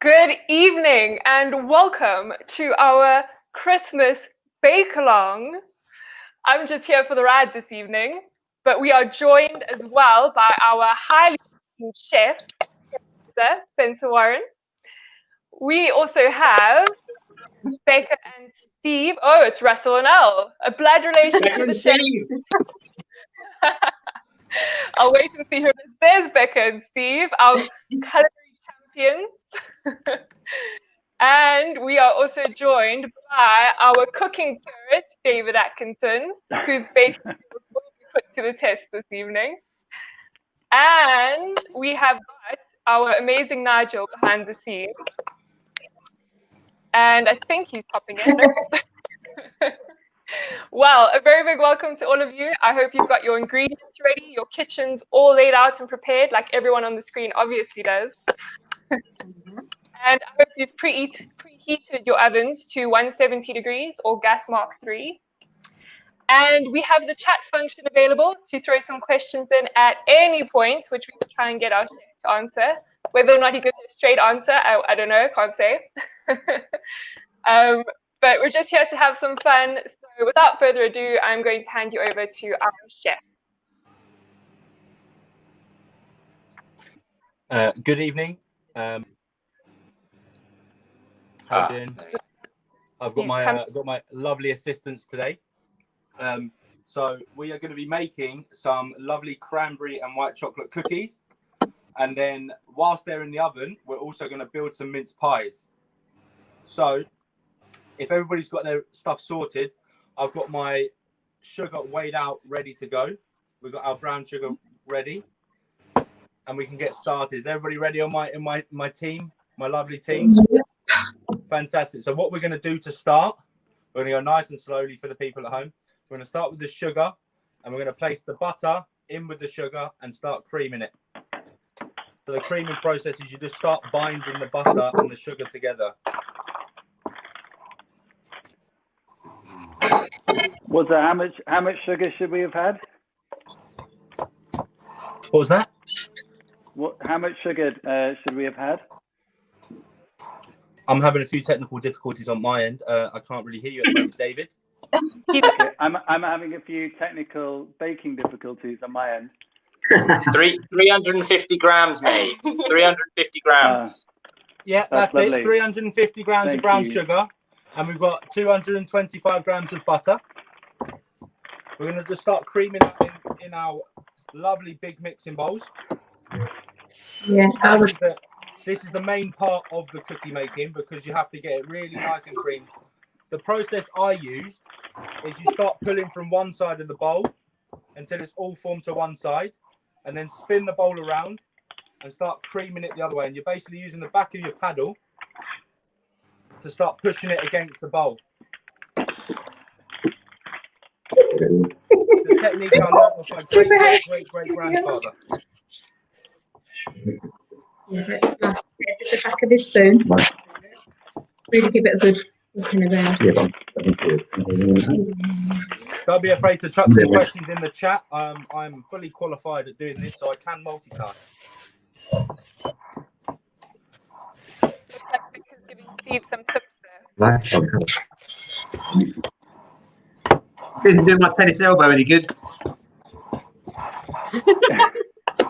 Good evening and welcome to our Christmas Bakealong. I'm just here for the ride this evening, but we are joined as well by our highly esteemed chef, Spencer Warren. We also have Becca and Steve. Oh, it's Russell and Elle, a blood relation to the chef. I'll wait and see who it is. There's Becca and Steve, our culinary champions. And we are also joined by our cooking curate, David Atkinson, whose baking skills will be put to the test this evening. And we have got our amazing Nigel behind the scenes. And I think he's popping in. Well, a very big welcome to all of you. I hope you've got your ingredients ready, your kitchens all laid out and prepared, like everyone on the screen obviously does. And I hope you've preheated your ovens to 170 degrees or gas mark 3. And we have the chat function available to throw some questions in at any point, which we will try and get our chef to answer. Whether or not he gives you a straight answer, I don't know, can't say. But we're just here to have some fun. So without further ado, I'm going to hand you over to our chef. Good evening. How you doing? I've got my lovely assistants today. So we are going to be making some lovely cranberry and white chocolate cookies, and then whilst they're in the oven, we're also going to build some mince pies. So if everybody's got their stuff sorted, I've got my sugar weighed out, ready to go. We've got our brown sugar ready, and we can get started. Is everybody ready on my team, my lovely team? Fantastic. So what we're going to do to start, we're going to go nice and slowly for the people at home. We're going to start with the sugar, and we're going to place the butter in with the sugar and start creaming it. So the creaming process is you just start binding the butter and the sugar together. Wozza, how much sugar should we have had? What was that? How much sugar should we have had? I'm having a few technical difficulties on my end. I can't really hear you at the moment, David. Okay, I'm having a few technical baking difficulties on my end. 350 grams, mate. 350 grams. Yeah, that's lovely. it. 350 grams of brown sugar, and we've got 225 grams of butter. We're going to just start creaming that in our lovely big mixing bowls. Yeah, This is the main part of the cookie making because you have to get it really nice and creamy. The process I use is you start pulling from one side of the bowl until it's all formed to one side, and then spin the bowl around and start creaming it the other way. And you're basically using the back of your paddle to start pushing it against the bowl. The technique I learned off my great-grandfather. Yeah, just the back of his spoon. Really give it a good looking around. Don't be afraid to chuck some questions in the chat. I'm fully qualified at doing this, so I can multitask. Looks like Becca's giving Steve some tips there. Isn't doing my tennis elbow any good?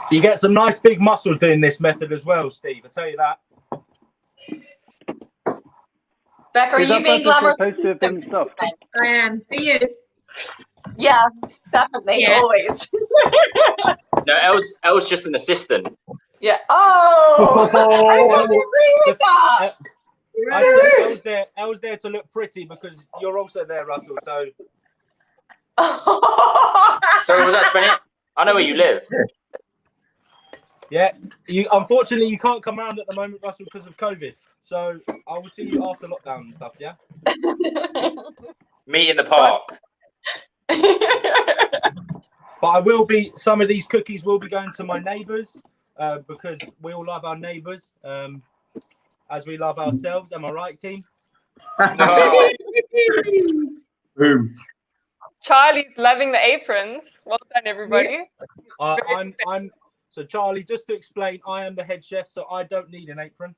You get some nice big muscles doing this method as well, Steve. I tell you that. Becca, are you being glamorous? Supposed to have been stopped. I am. For you? Yeah, definitely, Yeah. always. No, Elle's just an assistant. Yeah. Oh, I don't agree with that. I was there to look pretty because you're also there, Russell. So. Sorry, was that Spanish? I know where you live. Yeah, unfortunately you can't come around at the moment, Russell, because of COVID. So I will see you after lockdown and stuff. Yeah. Meet in the park. But I will be. Some of these cookies will be going to my neighbours because we all love our neighbours as we love ourselves. Am I right, team? No. Boom. Charlie's loving the aprons. Well done, everybody. So Charlie, just to explain, I am the head chef, so I don't need an apron.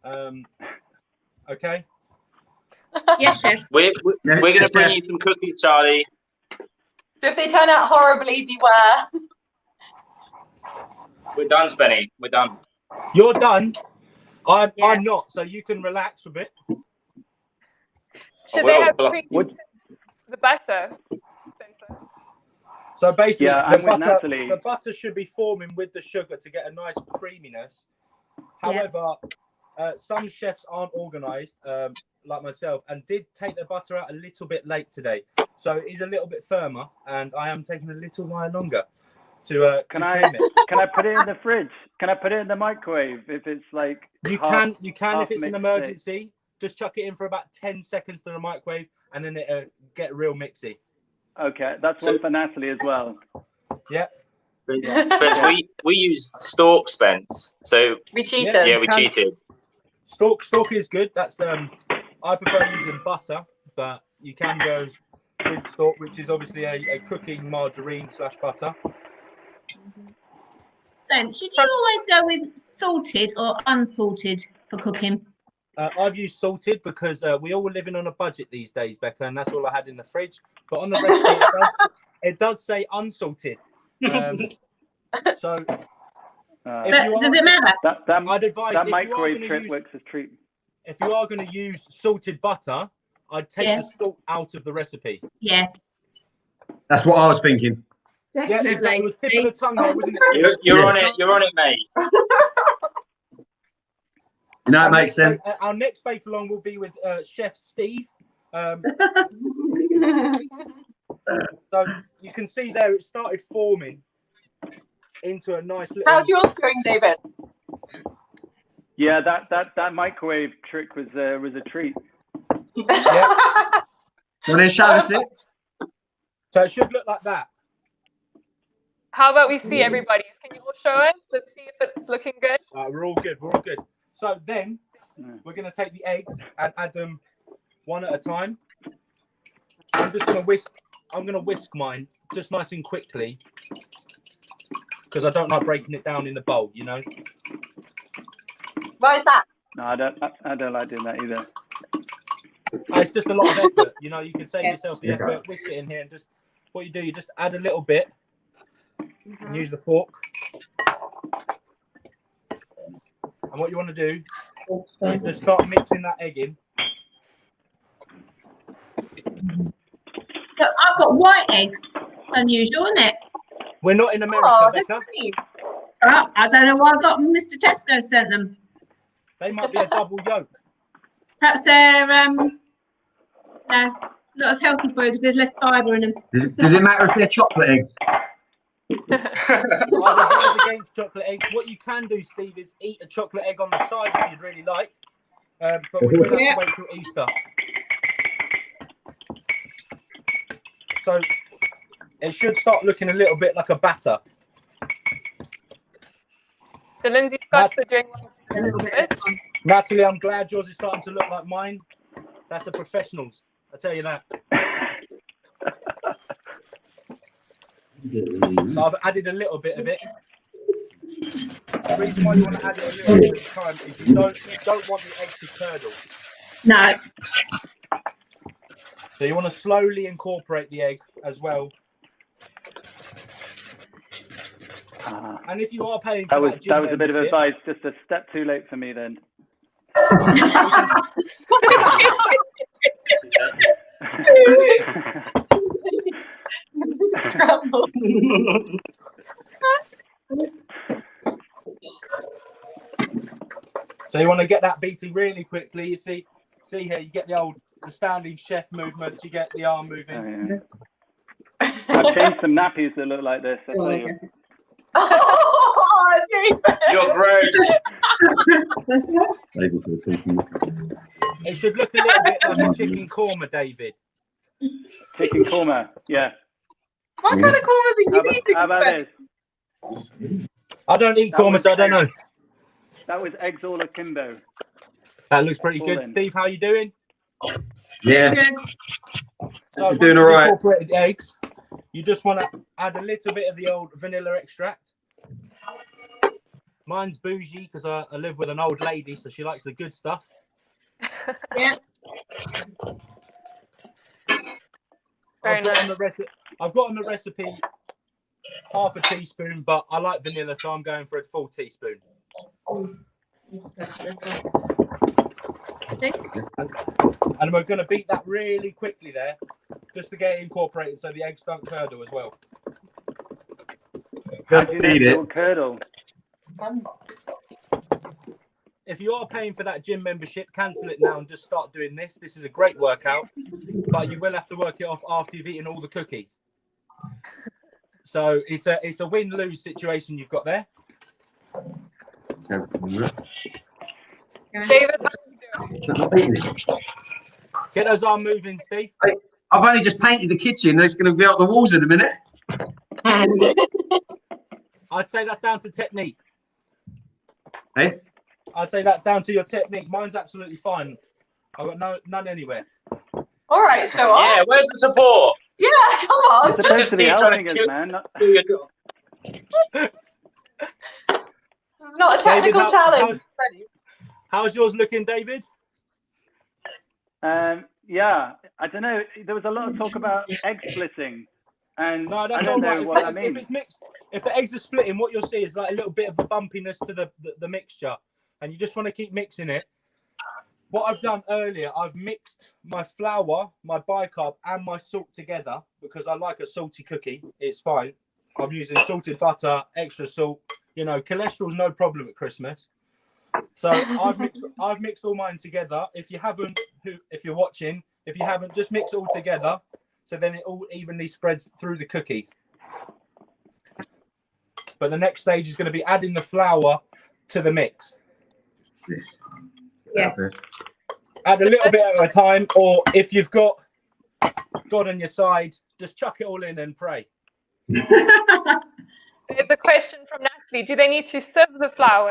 Okay. Yes, chef. We're going to bring you some cookies, Charlie. So if they turn out horribly, beware. We're done, Spenny. We're done. You're done. Yeah. I'm not, so you can relax a bit. Should they have cream the butter, Spencer? So basically, Yeah, I'm with Natalie. the butter should be forming with the sugar to get a nice creaminess. However, some chefs aren't organised, like myself, and did take the butter out a little bit late today. So it is a little bit firmer, and I am taking a little while longer to Can cream it. Can I put it in the fridge? Can I put it in the microwave if it's like You can if it's an mixed emergency. Just chuck it in for about 10 seconds to the microwave, and then it'll get real mixy. Okay, that's one for Natalie as well. Yeah. Spence, we used Stork, Spence. So We cheated. yeah, we cheated. Stork is good. That's I prefer using butter, but you can go with Stork, which is obviously a cooking margarine / butter. Then, should you always go with salted or unsalted for cooking? I've used salted because we all living on a budget these days, Becca, and that's all I had in the fridge. But on the recipe, it does say unsalted. So, does it matter? I'd advise that microwave trick works as treat. If you are going to use salted butter, I'd take the salt out of the recipe. Yeah. That's what I was thinking. Yeah, exactly. It was tip of the tongue there, wasn't it? You're on it. You're on it, mate. That makes sense. Our next Bakealong will be with Chef Steve. So you can see there it started forming into a nice little... How's yours going, David? Yeah, that microwave trick was a treat. Yeah. Well, then show it. So it should look like that. How about we see everybody's? Can you all show us? Let's see if it's looking good. We're all good. We're all good. So then we're going to take the eggs and add them one at a time. I'm just going to whisk. I'm going to whisk mine just nice and quickly because I don't like breaking it down in the bowl. You know. Why is that? No, I don't like doing that either. It's just a lot of effort. You know, you can save yourself the effort. Whisk it in here and just what you do. You just add a little bit and use the fork. And what you want to do is just start mixing that egg in. So I've got white eggs. It's unusual, isn't it? We're not in America, Becca. I don't know why I got Mr. Tesco sent them. They might be a double yolk. Perhaps they're not as healthy for you because there's less fibre in them. Does it matter if they're chocolate eggs? I'm against chocolate eggs. What you can do, Steve, is eat a chocolate egg on the side if you'd really like. But we're going to have to wait till Easter. So it should start looking a little bit like a batter. The Lindsay Scots are doing one a little bit. Natalie, I'm glad yours is starting to look like mine. That's the professionals. I tell you that. So I've added a little bit of it. The reason why you want to add it a little bit at a time is you don't want the egg to curdle. No. So you want to slowly incorporate the egg as well. And if you are paying for that was a bit of advice, just a step too late for me then. So you want to get that beating really quickly. You see here, you get the standing chef movements, you get the arm moving. Oh, yeah. I've changed some nappies that look like this. I'll tell you. Oh, You're great. It should look a little bit like a chicken korma, David. Chicken korma, yeah. What kind of kormas are you eating? How about this? I don't eat korma, so I don't know. That was eggs all akimbo. That looks pretty good. Steve, how you doing? Yeah. So I'm doing all right. Incorporated eggs. You just want to add a little bit of the old vanilla extract. Mine's bougie because I live with an old lady, so she likes the good stuff. Yeah. I've got on the recipe half a teaspoon, but I like vanilla, so I'm going for a full teaspoon. And we're going to beat that really quickly there, just to get it incorporated so the eggs don't curdle as well. How do you know it will curdle? If you are paying for that gym membership, cancel it now and just start doing this. This is a great workout, but you will have to work it off after you've eaten all the cookies. So it's a win-lose situation you've got there. David, Get those arms moving, Steve. I've only just painted the kitchen. It's going to be out the walls in a minute. I'd say that's down to technique. Hey? I'd say that's down to your technique. Mine's absolutely fine. I've got none anywhere. All right, show off. Yeah, where's the support? Yeah, come on. It's supposed to be helping us, man. Do your job. It's not a technical challenge. How's yours looking, David? Yeah, I don't know. There was a lot of talk about egg splitting, and No, that's I don't all know right. what that If means. it's mixed, if the eggs are splitting, what you'll see is like a little bit of a bumpiness to the mixture, and you just want to keep mixing it. What I've done earlier, I've mixed my flour, my bicarb, and my salt together because I like a salty cookie. It's fine. I'm using salted butter, extra salt. You know, cholesterol's no problem at Christmas. So I've mixed all mine together. If you haven't, if you're watching, if you haven't, just mix it all together. So then it all evenly spreads through the cookies. But the next stage is going to be adding the flour to the mix. Yeah. Add a little bit at a time, or if you've got God on your side, just chuck it all in and pray. there's a question from Natalie. Do they need to sieve the flour?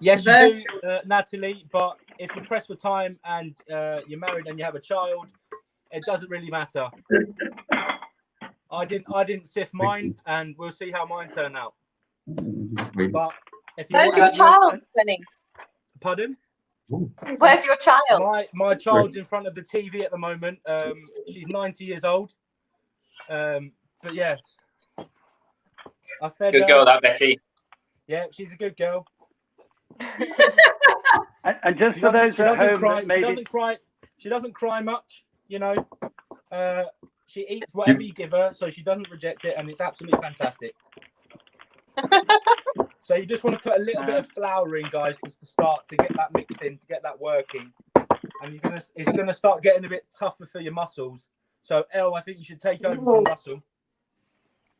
Yes, you do, Natalie. But if you press for time and you're married and you have a child, it doesn't really matter. I didn't sift mine, and we'll see how mine turn out. But if you Where's your child, Penny? Pardon? Where's your child? My child's in front of the TV at the moment. She's 90 years old. But yeah, I fed Good her. girl, that Betty. Yeah, she's a good girl. And just for those at home that maybe She doesn't cry much, you know. She eats whatever you give her, so she doesn't reject it, and it's absolutely fantastic. So you just want to put a little bit of flour in, guys, just to start to get that mixed in, to get that working. And it's gonna start getting a bit tougher for your muscles. So Elle, I think you should take over from Russell.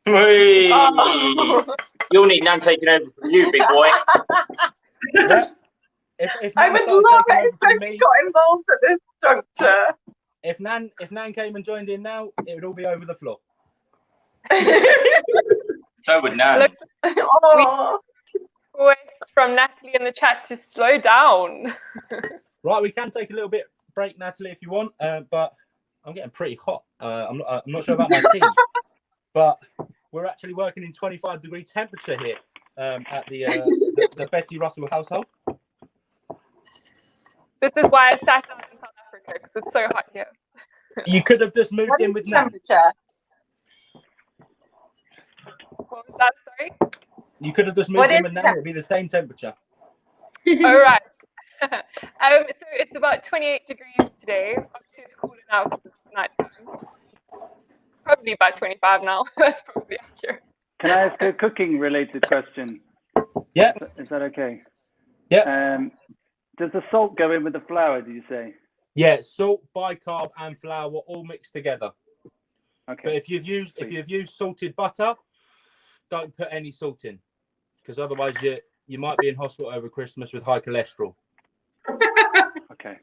Whee! You'll need Nan taking over from you, big boy. Yeah. If I Nan would started love taking it over if from Sophie me, got involved at this juncture. if Nan came and joined in now, it would all be over the floor. So would Nan. Oh. Request from Natalie in the chat to slow down. Right, we can take a little bit break, Natalie, if you want. But I'm getting pretty hot. I'm not sure about my team, but we're actually working in 25-degree temperature here at the Betty Russell household. This is why I sat out in South Africa, because it's so hot here. You could have just moved What in is with the Nan. temperature? What was that, sorry? You could have just moved What in is with the Nan. It would be the same temperature. All right. So it's about 28 degrees today. Obviously, it's cooler now because it's nighttime. Probably about 25 now. That's probably accurate. Can I ask a cooking-related question? Yeah. Is that okay? Yeah. Does the salt go in with the flour, did you say? Yeah, salt, bicarb, and flour all mixed together. Okay. But if you've used salted butter, don't put any salt in, because otherwise you might be in hospital over Christmas with high cholesterol. Okay.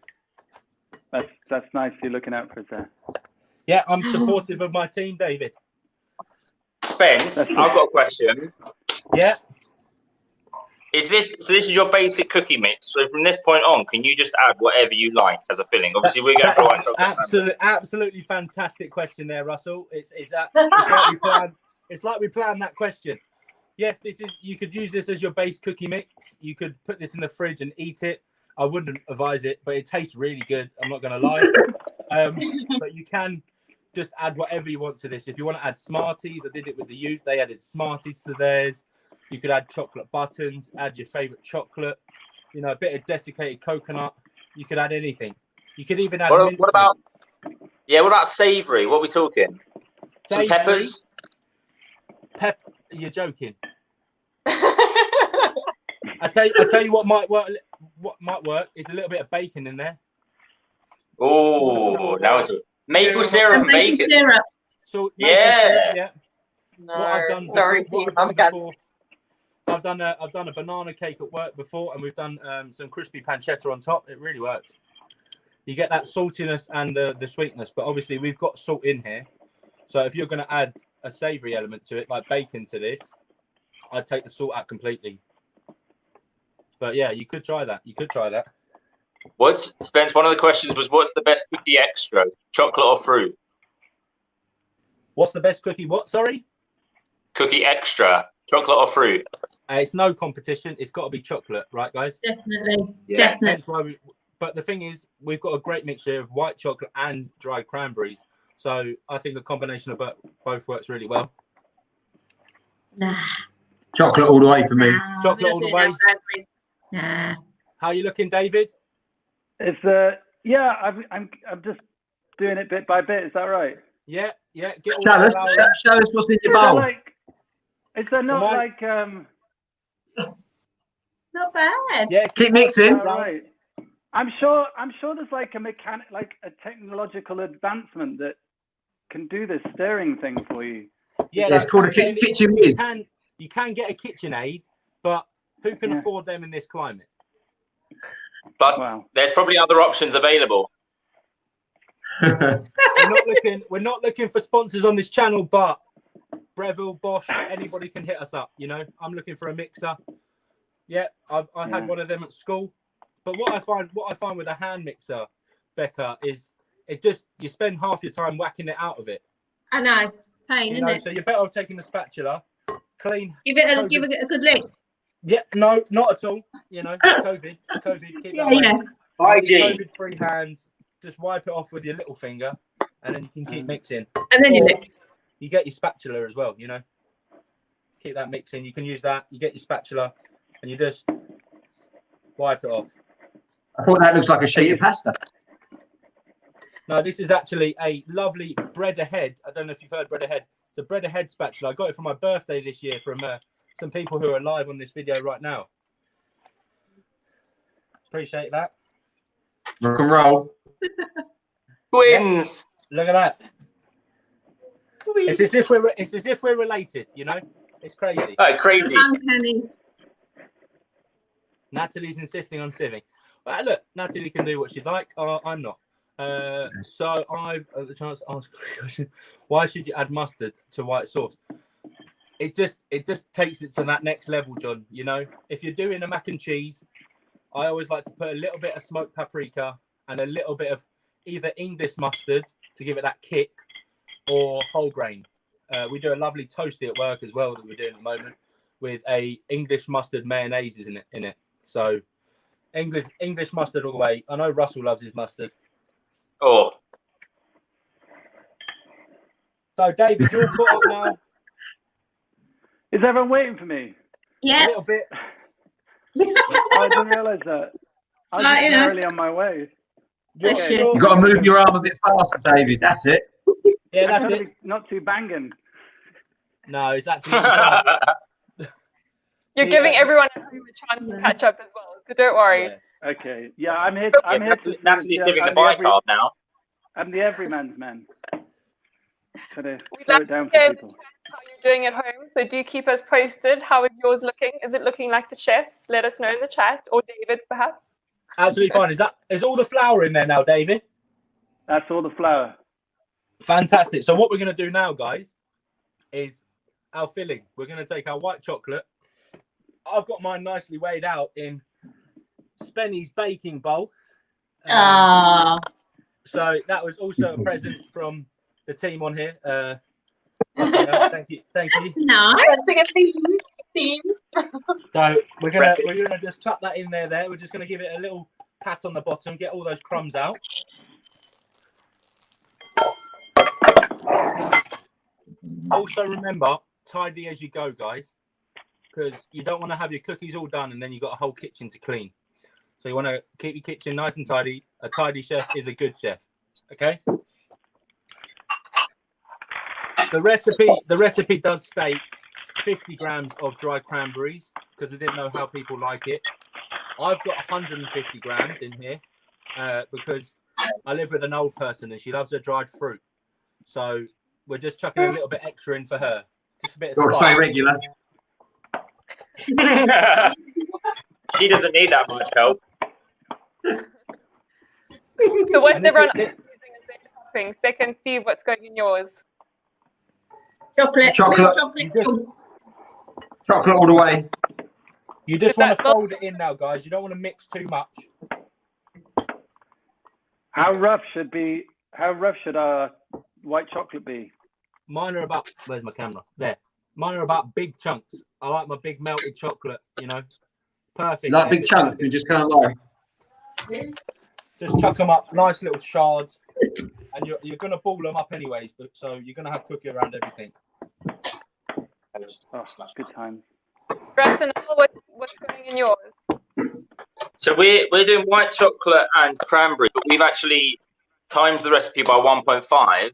That's nice. You're looking out for us there. Yeah, I'm supportive of my team, David. Spence, I've got a question. Yeah. This is your basic cookie mix. So from this point on, can you just add whatever you like as a filling? Obviously, we're going to absolutely fantastic question there, Russell. It's like we planned that question. yes, you could use this as your base cookie mix. You could put this in the fridge and eat it. I wouldn't advise it, but it tastes really good. I'm not going to lie. But you can just add whatever you want to this. If you want to add Smarties, I did it with the youth. They added Smarties to theirs. You could add chocolate buttons, add your favorite chocolate, you know, a bit of desiccated coconut. You could add anything. You could even add what about savory? What are we talking? Savory, some peppers? You're joking. I tell you what might work. What might work is a little bit of bacon in there. Oh, now it's maple syrup and bacon. Syrup. So yeah. Yeah. No, What I've done sorry, before, Pete, I'm against. I've done a banana cake at work before, and we've done some crispy pancetta on top. It really works. You get that saltiness and the sweetness, but obviously we've got salt in here. So if you're going to add a savoury element to it, like bacon to this, I'd take the salt out completely. But yeah, you could try that. Spence, one of the questions was, what's the best cookie extra, chocolate or fruit? What's the best cookie? What? Sorry? Cookie extra, chocolate or fruit? It's no competition. It's got to be chocolate, right, guys? Definitely. Yeah. Definitely. But the thing is, we've got a great mixture of white chocolate and dried cranberries. So I think a combination of both works really well. Nah. Chocolate all the way for me. Nah, Chocolate all the way. Nah. How are you looking, David? It's yeah. I'm just doing it bit by bit. Is that right? Yeah. Get all Show us, that flour in. show us what's in your bowl. Is there not like Not bad. Yeah, Keep mixing. all right. I'm sure there's like a technological advancement that can do this stirring thing for you. Yeah, It's called a kitchen whiz. You can get a KitchenAid, but who can afford them in this climate? Plus, Wow. there's probably other options available. We're not looking for sponsors on this channel, but Breville, Bosch, anybody can hit us up. You know, I'm looking for a mixer. Yeah, I had one of them at school. But what I find with a hand mixer, Becca, is you spend half your time whacking it out of it. I know. Pain, isn't it? So you're better off taking the spatula, clean. Give it a good lick. Yeah, no, not at all. You know, COVID, keep that away. Yeah. COVID-free hands. Just wipe it off with your little finger, and then you can keep mixing. And then you lick. You get your spatula as well. You know, keep that mixing. You can use that. You get your spatula, and you just wipe it off. I thought that looks like a sheet of pasta. No, this is actually a lovely bread ahead. I don't know if you've heard bread ahead. It's a bread ahead spatula. I got it for my birthday this year from some people who are live on this video right now. Appreciate that. Rock and roll. Twins. Look at that. It's as if we're related. You know, it's crazy. Oh, crazy. Uncanny. Natalie's insisting on sieving. Well, look, Natalie can do what she'd like. I'm not. So I've had the chance to ask a question. Why should you add mustard to white sauce? It just takes it to that next level, John. You know, if you're doing a mac and cheese, I always like to put a little bit of smoked paprika and a little bit of either English mustard to give it that kick, or whole grain. We do a lovely toasty at work as well that we're doing at the moment with a English mustard mayonnaise in it. So English mustard all the way. I know Russell loves his mustard. Oh. So David, you're caught up now. Is everyone waiting for me? Yeah. A little bit. I didn't realise that. I was early on my way. You've got to move your arm a bit faster, David. That's it. Yeah, that's it. Not too banging. No, it's absolutely fine. You're giving everyone a chance to catch up as well, so don't worry. Yeah. Okay. Yeah, I'm here. Natalie's giving the bicard now. I'm the everyman's man. Try to We'd slow love it down to hear for people. how you're doing at home, so do keep us posted. How is yours looking? Is it looking like the chef's? Let us know in the chat, or David's perhaps. Absolutely fine. Is all the flour in there now, David? That's all the flour. Fantastic. So what we're going to do now, guys, is our filling. We're going to take our white chocolate. I've got mine nicely weighed out in Spenny's baking bowl. So that was also a present from the team on here. Thank you. Nice. So we're gonna just chuck that in there. We're just gonna give it a little pat on the bottom, get all those crumbs out. Also remember, tidy as you go, guys, because you don't want to have your cookies all done and then you've got a whole kitchen to clean. So you want to keep your kitchen nice and tidy. A tidy chef is a good chef. Okay. The recipe does state 50 grams of dried cranberries because I didn't know how people like it. I've got 150 grams in here because I live with an old person and she loves her dried fruit. So we're just chucking a little bit extra in for her. Just a bit of Got to stay regular. She doesn't need that much help. So what's everyone using as their toppings? They can see what's going in yours. Chocolate. Chocolate. Chocolate all the way. You just want to fold it in now, guys. You don't want to mix too much. How rough should our white chocolate be? Mine are about, where's my camera? There. Mine are about big chunks. I like my big melted chocolate, you know. Perfect. Like big chunks, you just kind of like. Just chuck them up, nice little shards. And you're going to ball them up anyways, but so you're going to have cookie around everything. Oh, good time. Preston, what's going in yours? So we're doing white chocolate and cranberry, but we've actually times the recipe by 1.5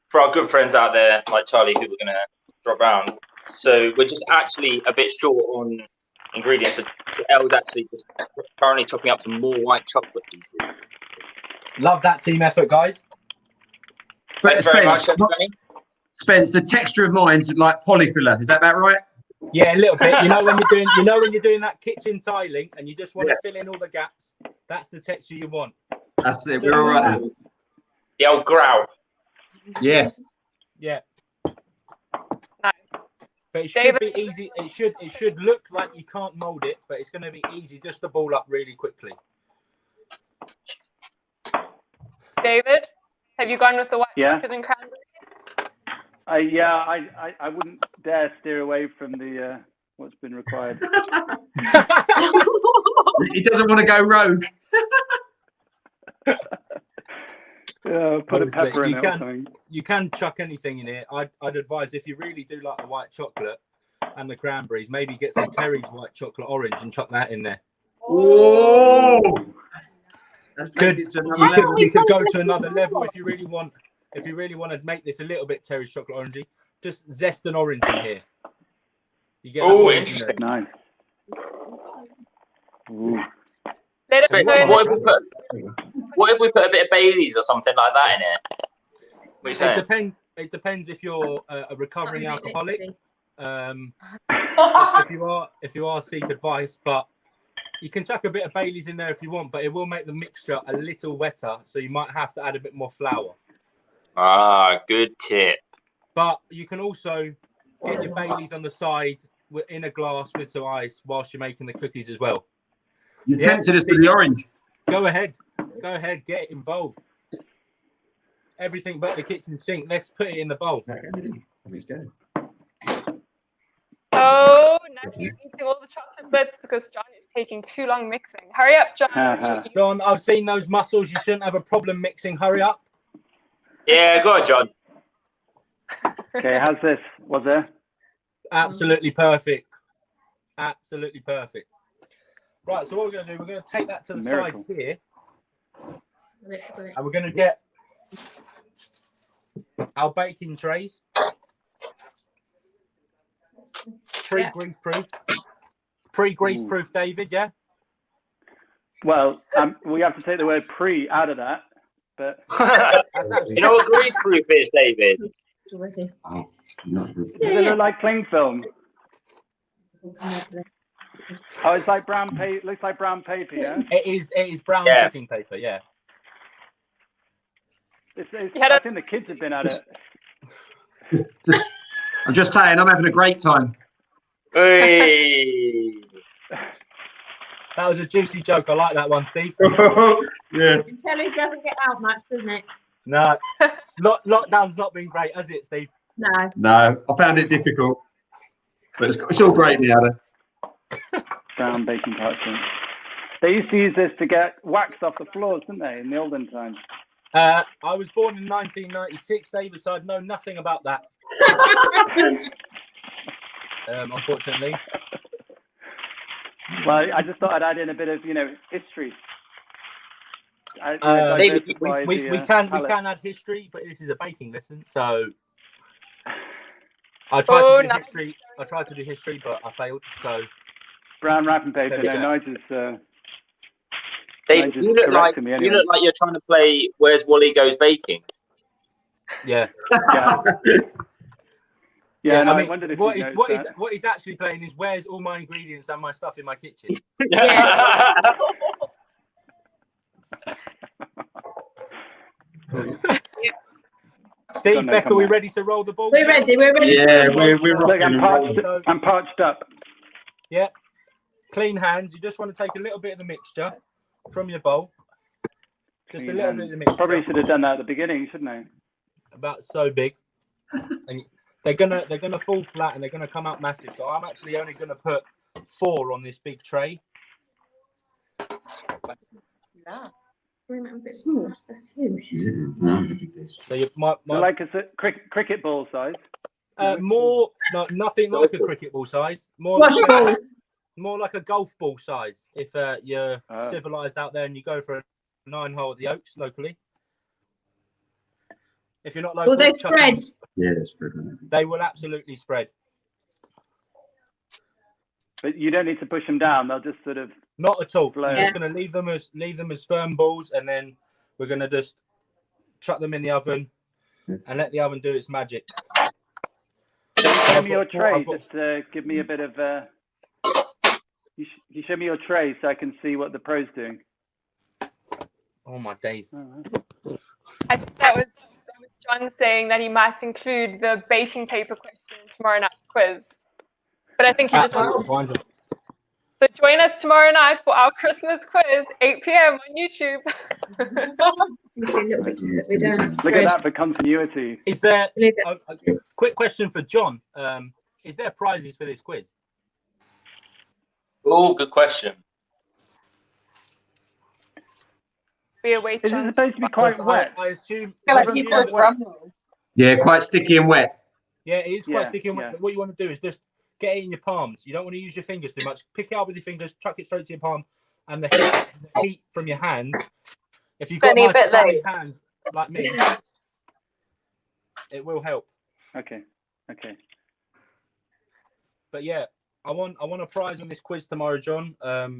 for our good friends out there like Charlie, who we're going to drop round. So we're just actually a bit short on ingredients. So Elle's actually just currently chopping up some more white chocolate pieces. Love that team effort, guys. Thanks very much, everybody. Spence, the texture of mine's like polyfiller. Is that about right? Yeah, a little bit. You know when you're doing that kitchen tiling and you just want to fill in all the gaps. That's the texture you want. That's it. We're all right. The old grout. Yes. Yeah. Nice. But it should be easy. It should look like you can't mold it, but it's going to be easy just to ball up really quickly. David, have you gone with the white chocolate and cranberries? I wouldn't dare steer away from the what's been required. He doesn't want to go rogue. Put a pepper in it. You can chuck anything in here. I'd advise if you really do like the white chocolate and the cranberries, maybe get some Terry's white chocolate orange and chuck that in there. Oh, that's good. You could go to another level if you really want. If you really want to make this a little bit Terry's chocolate orangey, just zest an orange in here. You get interesting. Nice. Let us know. What if we put a bit of Baileys or something like that in it? What are you saying? It depends if you're a recovering alcoholic. If you are, seek advice. But you can chuck a bit of Baileys in there if you want, but it will make the mixture a little wetter, so you might have to add a bit more flour. Ah, good tip. But you can also get your Baileys on the side in a glass with some ice whilst you're making the cookies as well. You've tempted us with the orange. Go ahead, get involved. Everything but the kitchen sink. Let's put it in the bowl. Oh, now he's eating all the chocolate bits because John is taking too long mixing. Hurry up, John. John, I've seen those muscles. You shouldn't have a problem mixing. Hurry up. Yeah, go on, John. Okay, how's this? Was there? Absolutely perfect. Absolutely perfect. Right, so what we're going to do, we're going to take that to the side here. And we're going to get our baking trays. Pre-grease proof. Pre-grease proof, David, yeah? Well, we have to take the word pre out of that. But you know what grease proof is, David? Does it look like cling film? Oh, it's like brown paper. Looks like brown paper, yeah. It is brown cooking paper, yeah. I think the kids have been at it. I'm just saying, I'm having a great time. Hey. That was a juicy joke. I like that one, Steve. Yeah. Telly doesn't get out much, doesn't it? No. Lockdown's not been great, has it, Steve? No. No, I found it difficult. But it's all great now, though. Brown baking parchment. They used to use this to get wax off the floors, didn't they, in the olden times? I was born in 1996, David, so I'd know nothing about that. Unfortunately. Well, I just thought I'd add in a bit of, history. David, we can add history, but this is a baking lesson, so I tried to do history, but I failed. So brown wrapping paper. No, Nigel's. David, you look like you're trying to play Where's Wally Goes Baking. Yeah. Yeah, no, I mean, I wondered if what he's actually playing is where's all my ingredients and my stuff in my kitchen. Steve, Beck, are we ready to roll the ball? We're ready. Yeah, we're Look, I'm parched up. Yeah. Clean hands. You just want to take a little bit of the mixture from your bowl. Just a little bit of the mixture. Probably should have done that at the beginning, shouldn't I? About so big. And they're gonna fall flat and they're gonna come out massive. So I'm actually only gonna put 4 on this big tray. Yeah. A bit small. That's huge. So you might like a cricket ball size. Nothing like a cricket ball size. More like a golf ball size. If you're civilized out there and you go for a 9-hole at the Oaks locally. If you're not local, will they spread? Yeah, spread. They will absolutely spread. But you don't need to push them down. They'll just sort of. Not at all. We're just going to leave them as firm balls, and then we're going to just chuck them in the oven and let the oven do its magic. Show me your tray. Just give me a bit of. You show me your tray so I can see what the pro's doing. Oh my days! I think that was John saying that he might include the baking paper question in tomorrow night's quiz. But I think he just wants to. So join us tomorrow night for our Christmas quiz, 8 p.m. on YouTube. Look at that for continuity. Is there a quick question for John? Is there prizes for this quiz? Oh, good question. Be awake, John. Is it supposed to be quite wet? I assume. Yeah, quite sticky and wet. Yeah, it is quite sticky and wet. But what you want to do is just get it in your palms. You don't want to use your fingers too much. Pick it up with your fingers, chuck it straight to your palm, and the heat from your hands. If you've got nice flabby hands like me, it will help. Okay. But yeah, I want a prize on this quiz tomorrow, John,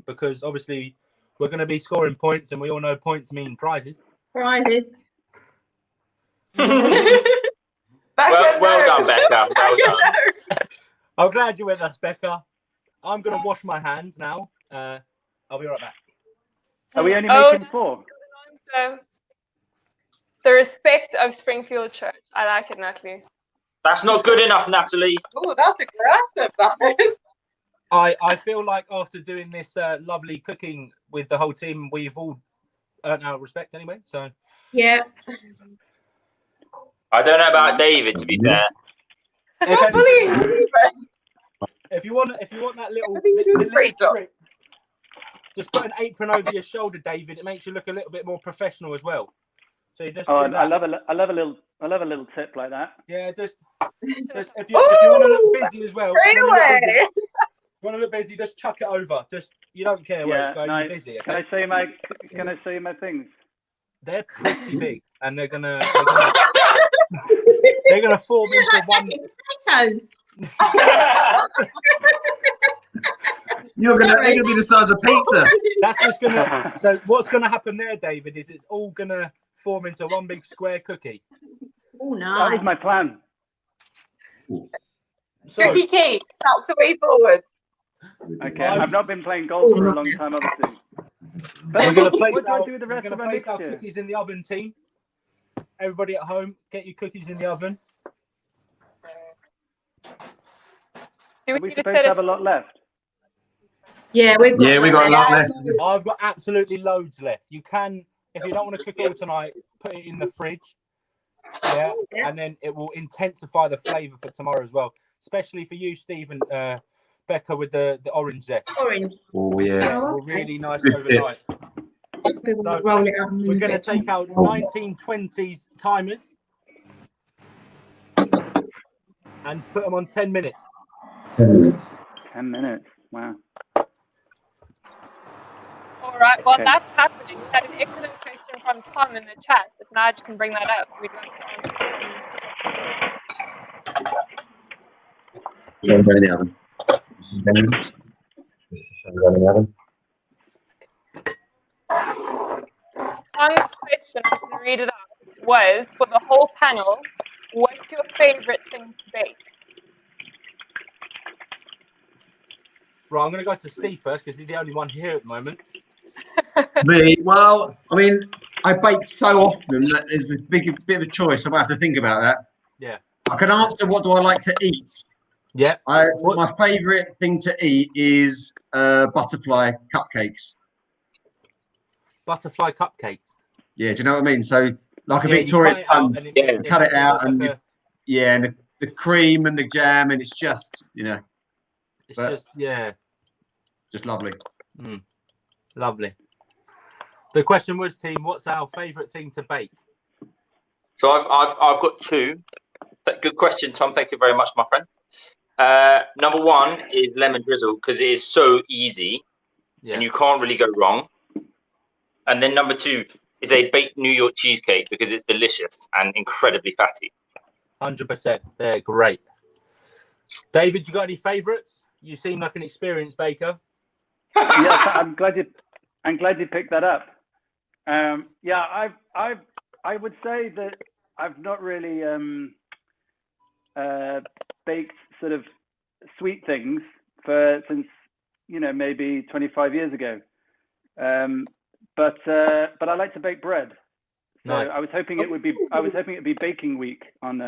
because obviously we're going to be scoring points, and we all know points mean prizes. Prizes. well done, Becca. Well done. I'm glad you went with us, Becca. I'm going to wash my hands now. I'll be right back. Are we only making 4? The respect of Springfield Church. I like it, Natalie. That's not good enough, Natalie. Oh, that's aggressive, that is. I feel like after doing this lovely cooking with the whole team, we've all earned our respect anyway. So yeah. I don't know about David, to be fair. If you want that little trick, just put an apron over your shoulder, David. It makes you look a little bit more professional as well. So you just. I love a little tip like that. Yeah, just if you want to look busy as well. Straight away. You want to look busy? Just chuck it over. Just you don't care where it's going. You're busy. Okay? Can I show you my things? They're pretty big, and they're gonna form into one. Potatoes. They're gonna be the size of pizza. That's just gonna. So what's gonna happen there, David? Is it's all gonna form into one big square cookie. Oh, nice. That was my plan. Cookie cake. That's the way forward. Okay, I've not been playing golf for a long time, obviously. But we're gonna place our cookies in the oven, team. Everybody at home, get your cookies in the oven. Are we supposed to have a lot left? Yeah, we got a lot left. I've got absolutely loads left. You can, if you don't want to cook all tonight, put it in the fridge. Yeah, and then it will intensify the flavour for tomorrow as well. Especially for you, Steve and Becca with the orange zest. Orange. Oh yeah. Oh, okay. Really nice Good overnight. We'll So, roll it up. and We're move going to it. take out 1920s timers and put them on 10 minutes. 10 minutes. Wow. All right, well, Okay. that's happening. We had an excellent question from Tom in the chat. If Nige can bring that up, we'd love to answer Should I go in the oven? Should I go in the oven? Tom's question, I can read it out, was for the whole panel, what's your favorite thing to bake? Right, I'm going to go to Steve first because he's the only one here at the moment. Me? Well, I mean, I bake so often that there's a bit of a choice. I might have to think about that. Yeah. I can answer what do I like to eat. Yeah. My favourite thing to eat is butterfly cupcakes. Butterfly cupcakes. Yeah, do you know what I mean? So like a Yeah, Victoria's sponge. Yeah. Cut it out like and and the cream and the jam, and it's just it's but- just just lovely. Lovely. The question was, team, what's our favourite thing to bake? So I've got two. Good question, Tom. Thank you very much, my friend. Number one is lemon drizzle because it is so easy and you can't really go wrong. And then number two is a baked New York cheesecake because it's delicious and incredibly fatty. 100%. They're great. David, you got any favourites? You seem like an experienced baker. Yes, I'm glad you picked that up. Yeah, I would say that I've not really baked sort of sweet things since maybe 25 years ago. But I like to bake bread. So Nice. I was hoping it would be baking week on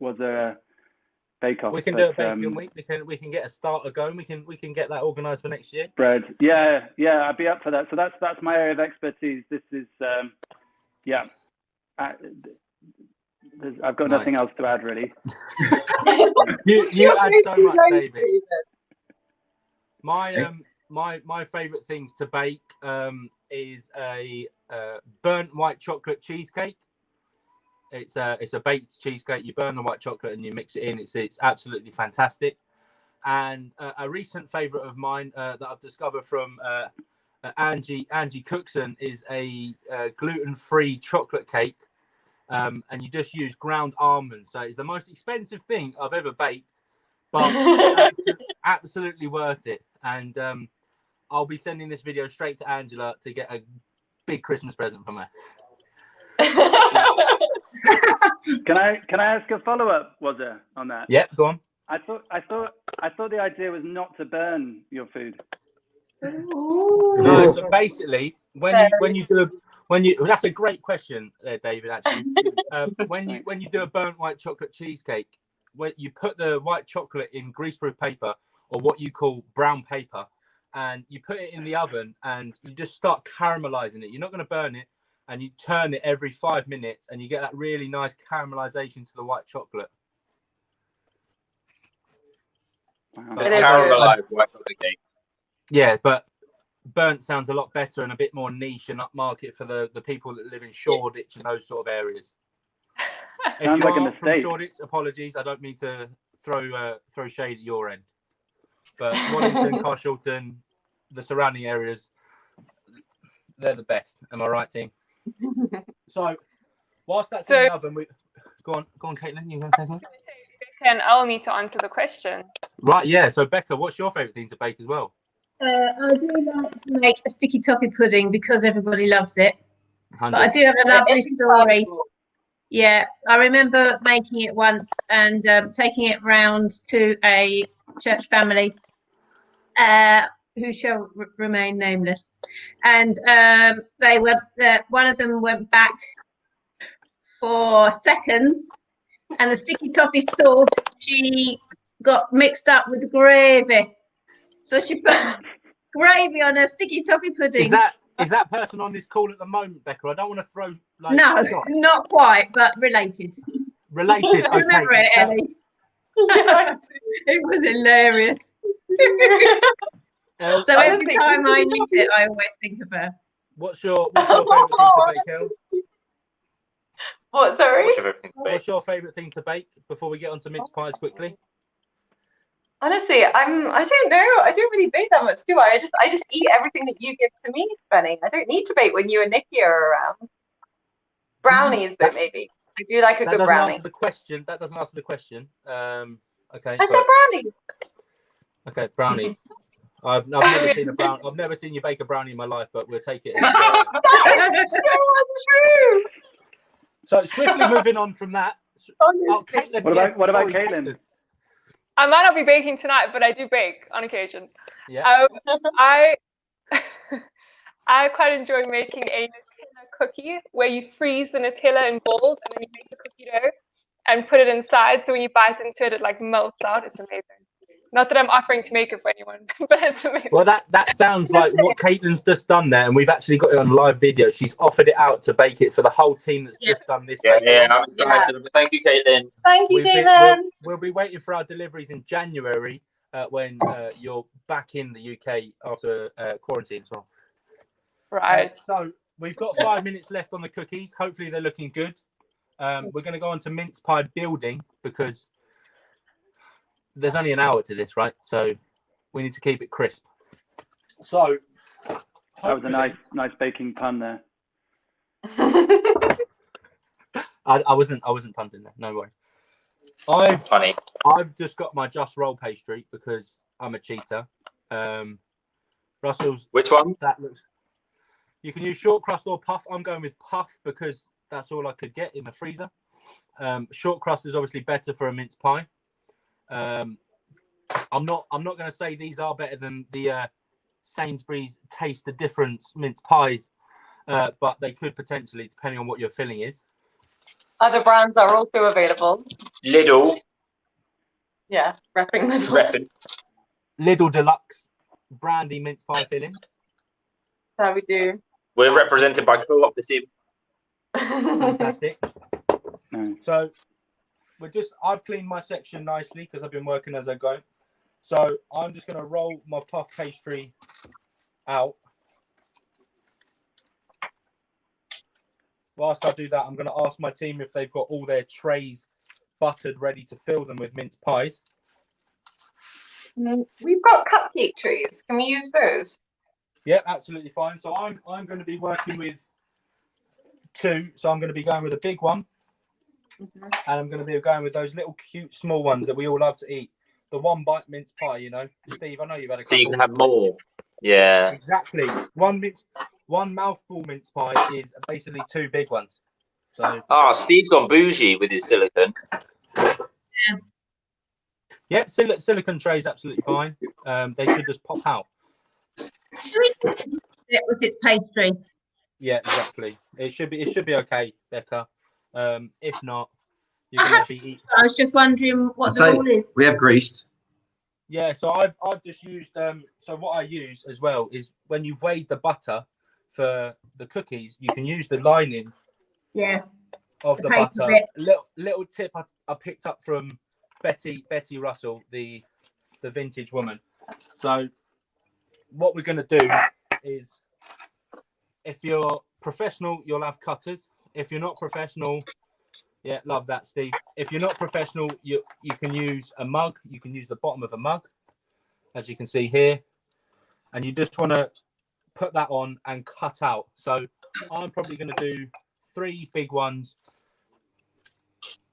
Wozza Bake Off. We can do a baking week. We can get a starter going. We can get that organised for next year. Bread. Yeah, I'd be up for that. So that's my area of expertise. This is I've got nothing else to add really. you add so much, David. My favourite things to bake is a burnt white chocolate cheesecake. It's a baked cheesecake. You burn the white chocolate and you mix it in. It's absolutely fantastic. And a recent favourite of mine that I've discovered from Angie Cookson is a gluten-free chocolate cake. And you just use ground almonds. So it's the most expensive thing I've ever baked, but absolutely worth it. And I'll be sending this video straight to Angela to get a big Christmas present from her. Can I ask a follow-up, Wozza, on that? Yep, go on. I thought the idea was not to burn your food. No, so basically, that's a great question there, David. Actually, when you do a burnt white chocolate cheesecake, when you put the white chocolate in greaseproof paper or what you call brown paper, and you put it in the oven, and you just start caramelizing it. You're not going to burn it, and you turn it every 5 minutes, and you get that really nice caramelization to the white chocolate. Wow. So caramelized white chocolate cake. Yeah, but burnt sounds a lot better and a bit more niche and upmarket for the people that live in Shoreditch and those sort of areas. If Sounds you like a are from mistake. Shoreditch, apologies. I don't mean to throw shade at your end. But Wallington, Carshalton, the surrounding areas, they're the best. Am I right, team? So, whilst that's in the oven, go on, Caitlin. You want to say something? Becca and I'll need to answer the question. Right, yeah. So, Becca, what's your favourite thing to bake as well? I do like to make a sticky toffee pudding because everybody loves it. 100. But I do have a lovely story. Yeah, I remember making it once and taking it round to a church family who shall remain nameless. And they were one of them went back for seconds, and the sticky toffee sauce she got mixed up with gravy. So she puts gravy on her sticky toffee pudding. Is that person on this call at the moment, Becca? I don't want to throw No, shots. not quite, but related. Related. I remember it, Ellie. It was hilarious. So every time I eat it, I always think of her. What's your favourite thing to bake, El? What, sorry? What's your favourite thing to bake before we get on to mince pies quickly? Honestly, I don't know. I don't really bake that much, do I? I just eat everything that you give to me, Benny. I don't need to bake when you and Nikki are around. Brownies, though, maybe. I do like a good brownie. Answer the question. That doesn't answer the question. Okay. I said brownies. Okay, brownies. I've never seen a brown. I've never seen you bake a brownie in my life, but we'll take it. As, That's so untrue. So swiftly moving on from that. Oh, Caitlin, what about Caitlin? I might not be baking tonight, but I do bake on occasion. Yeah. I quite enjoy making a Nutella cookie where you freeze the Nutella in balls and then you make the cookie dough and put it inside. So when you bite into it, it like melts out. It's amazing. Not that I'm offering to make it for anyone, but it's amazing. Well, that sounds like what Caitlin's just done there, and we've actually got it on live video. She's offered it out to bake it for the whole team that's just done this. Yeah, I'm excited. Yeah. Thank you, Caitlin. Thank you, Caitlin. We'll be waiting for our deliveries in January when you're back in the UK after quarantine as well. Right. So we've got 5 minutes left on the cookies. Hopefully they're looking good. We're going to go on to mince pie building because there's only an hour to this, right? So we need to keep it crisp. So that was a nice baking pun there. I wasn't punting there. No worries. I've just got my just roll pastry because I'm a cheater. Russell's. Which one? That looks. You can use short crust or puff. I'm going with puff because that's all I could get in the freezer. Short crust is obviously better for a mince pie. I'm not going to say these are better than the Sainsbury's Taste the Difference mince pies, but they could potentially, depending on what your filling is. Other brands are also available. Lidl. Yeah, repping Lidl. Repping. Lidl Deluxe brandy mince pie filling. That's how we do. We're represented by Co-op this evening. Fantastic. So I've cleaned my section nicely because I've been working as I go. So I'm just going to roll my puff pastry out. Whilst I do that, I'm going to ask my team if they've got all their trays buttered, ready to fill them with mince pies. We've got cupcake trays. Can we use those? Yeah, absolutely fine. So I'm going to be working with two. So I'm going to be going with a big one. And I'm going to be going with those little cute small ones that we all love to eat. The one bite mince pie, you know. Steve, I know you've had a couple. So you can have more. Yeah. Exactly. One mouthful mince pie is basically two big ones. So. Steve's gone bougie with his silicone. Yep, silicone tray is absolutely fine. They should just pop out. It with its pastry. Yeah, exactly. It should be okay, Becca. If not, you're gonna be eating. I was just wondering what the rule is. We have greased. Yeah, so I've just used so what I use as well is when you've weighed the butter for the cookies, you can use the lining of the butter. Little tip I picked up from Betty Russell, the vintage woman. So what we're gonna do is, if you're professional, you'll have cutters. If you're not professional, yeah, love that, Steve. If you're not professional, you can use a mug. You can use the bottom of a mug, as you can see here. And you just want to put that on and cut out. So I'm probably going to do 3 big ones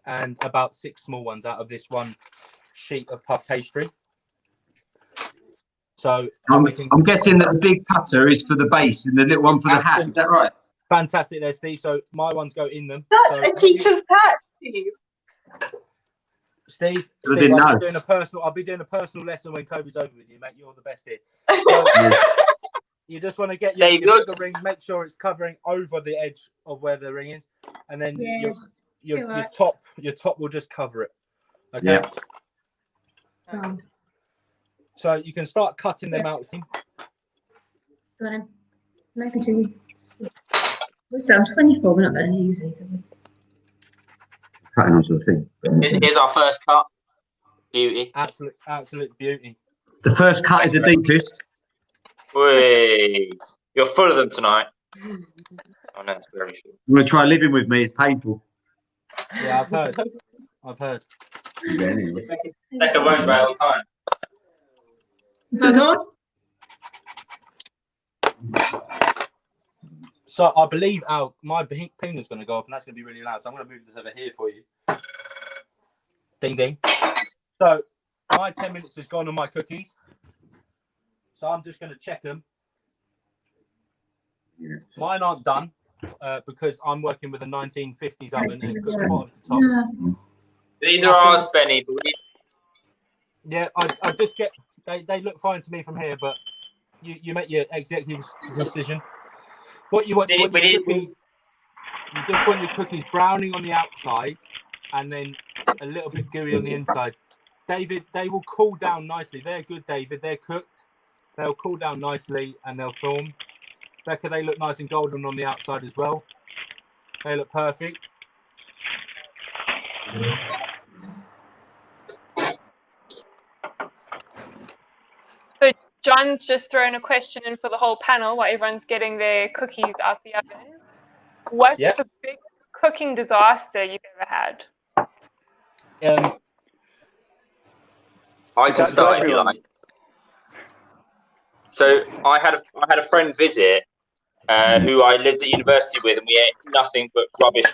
and about 6 small ones out of this one sheet of puff pastry. So I'm guessing that the big cutter is for the base and the little one for the hat. Is that right? Fantastic there, Steve. So my ones go in them. That's a teacher's hat, Steve. Steve, I didn't know. I'll be doing a personal lesson when COVID's over with you, mate. You're the best here. So, you just want to get your bigger ring, make sure it's covering over the edge of where the ring is, and then your top will just cover it. Okay. Yeah. So you can start cutting them out. Go on, maybe do. We've done 24. We're not going to use these, have we? Cutting onto the thing. Here's our first cut. Beauty. Absolute beauty. The first cut is the deepest. Wait, you're full of them tonight. Oh no, it's very short. You want to try living with me? It's painful. Yeah, I've heard. I've heard. Yeah, anyway. Becca won't try all the time. So I believe my ping is going to go off, and that's going to be really loud. So I'm going to move this over here for you. Ding ding. So my 10 minutes has gone on my cookies. So I'm just going to check them. Yeah. Mine aren't done because I'm working with a 1950s oven and it cooks bottom to top. These are ours, Benny. But Yeah, I just get they look fine to me from here, but you make your executive decision. What you want, you just want your cookies browning on the outside and then a little bit gooey on the inside. David, they will cool down nicely. They're good, David. They're cooked. They'll cool down nicely and they'll form. Becca, they look nice and golden on the outside as well. They look perfect. So John's just thrown a question in for the whole panel while everyone's getting their cookies out the oven. What's the biggest cooking disaster you've ever had? I can start if you like. So I had a friend visit who I lived at university with, and we ate nothing but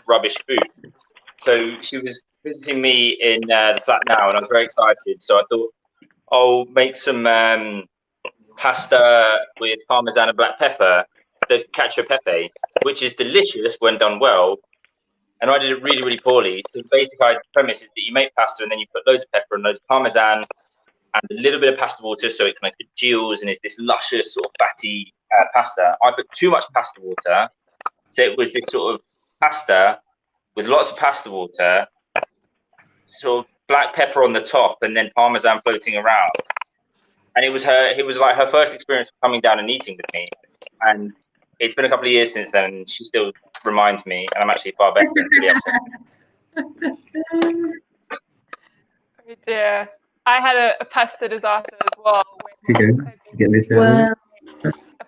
rubbish food. So she was visiting me in the flat now, and I was very excited. So I thought I'll make some pasta with parmesan and black pepper, the cacio e pepe, which is delicious when done well. And I did it really, really poorly. So basically, the premise is that you make pasta and then you put loads of pepper and loads of parmesan and a little bit of pasta water so it kind of congeals and it's this luscious sort of fatty pasta. I put too much pasta water, so it was this sort of pasta with lots of pasta water, sort of black pepper on the top, and then parmesan floating around. And it was like her first experience of coming down and eating with me. And it's been a couple of years since then, and she still reminds me, and I'm actually far better than pretty upset. Oh dear. I had a pasta disaster as well. A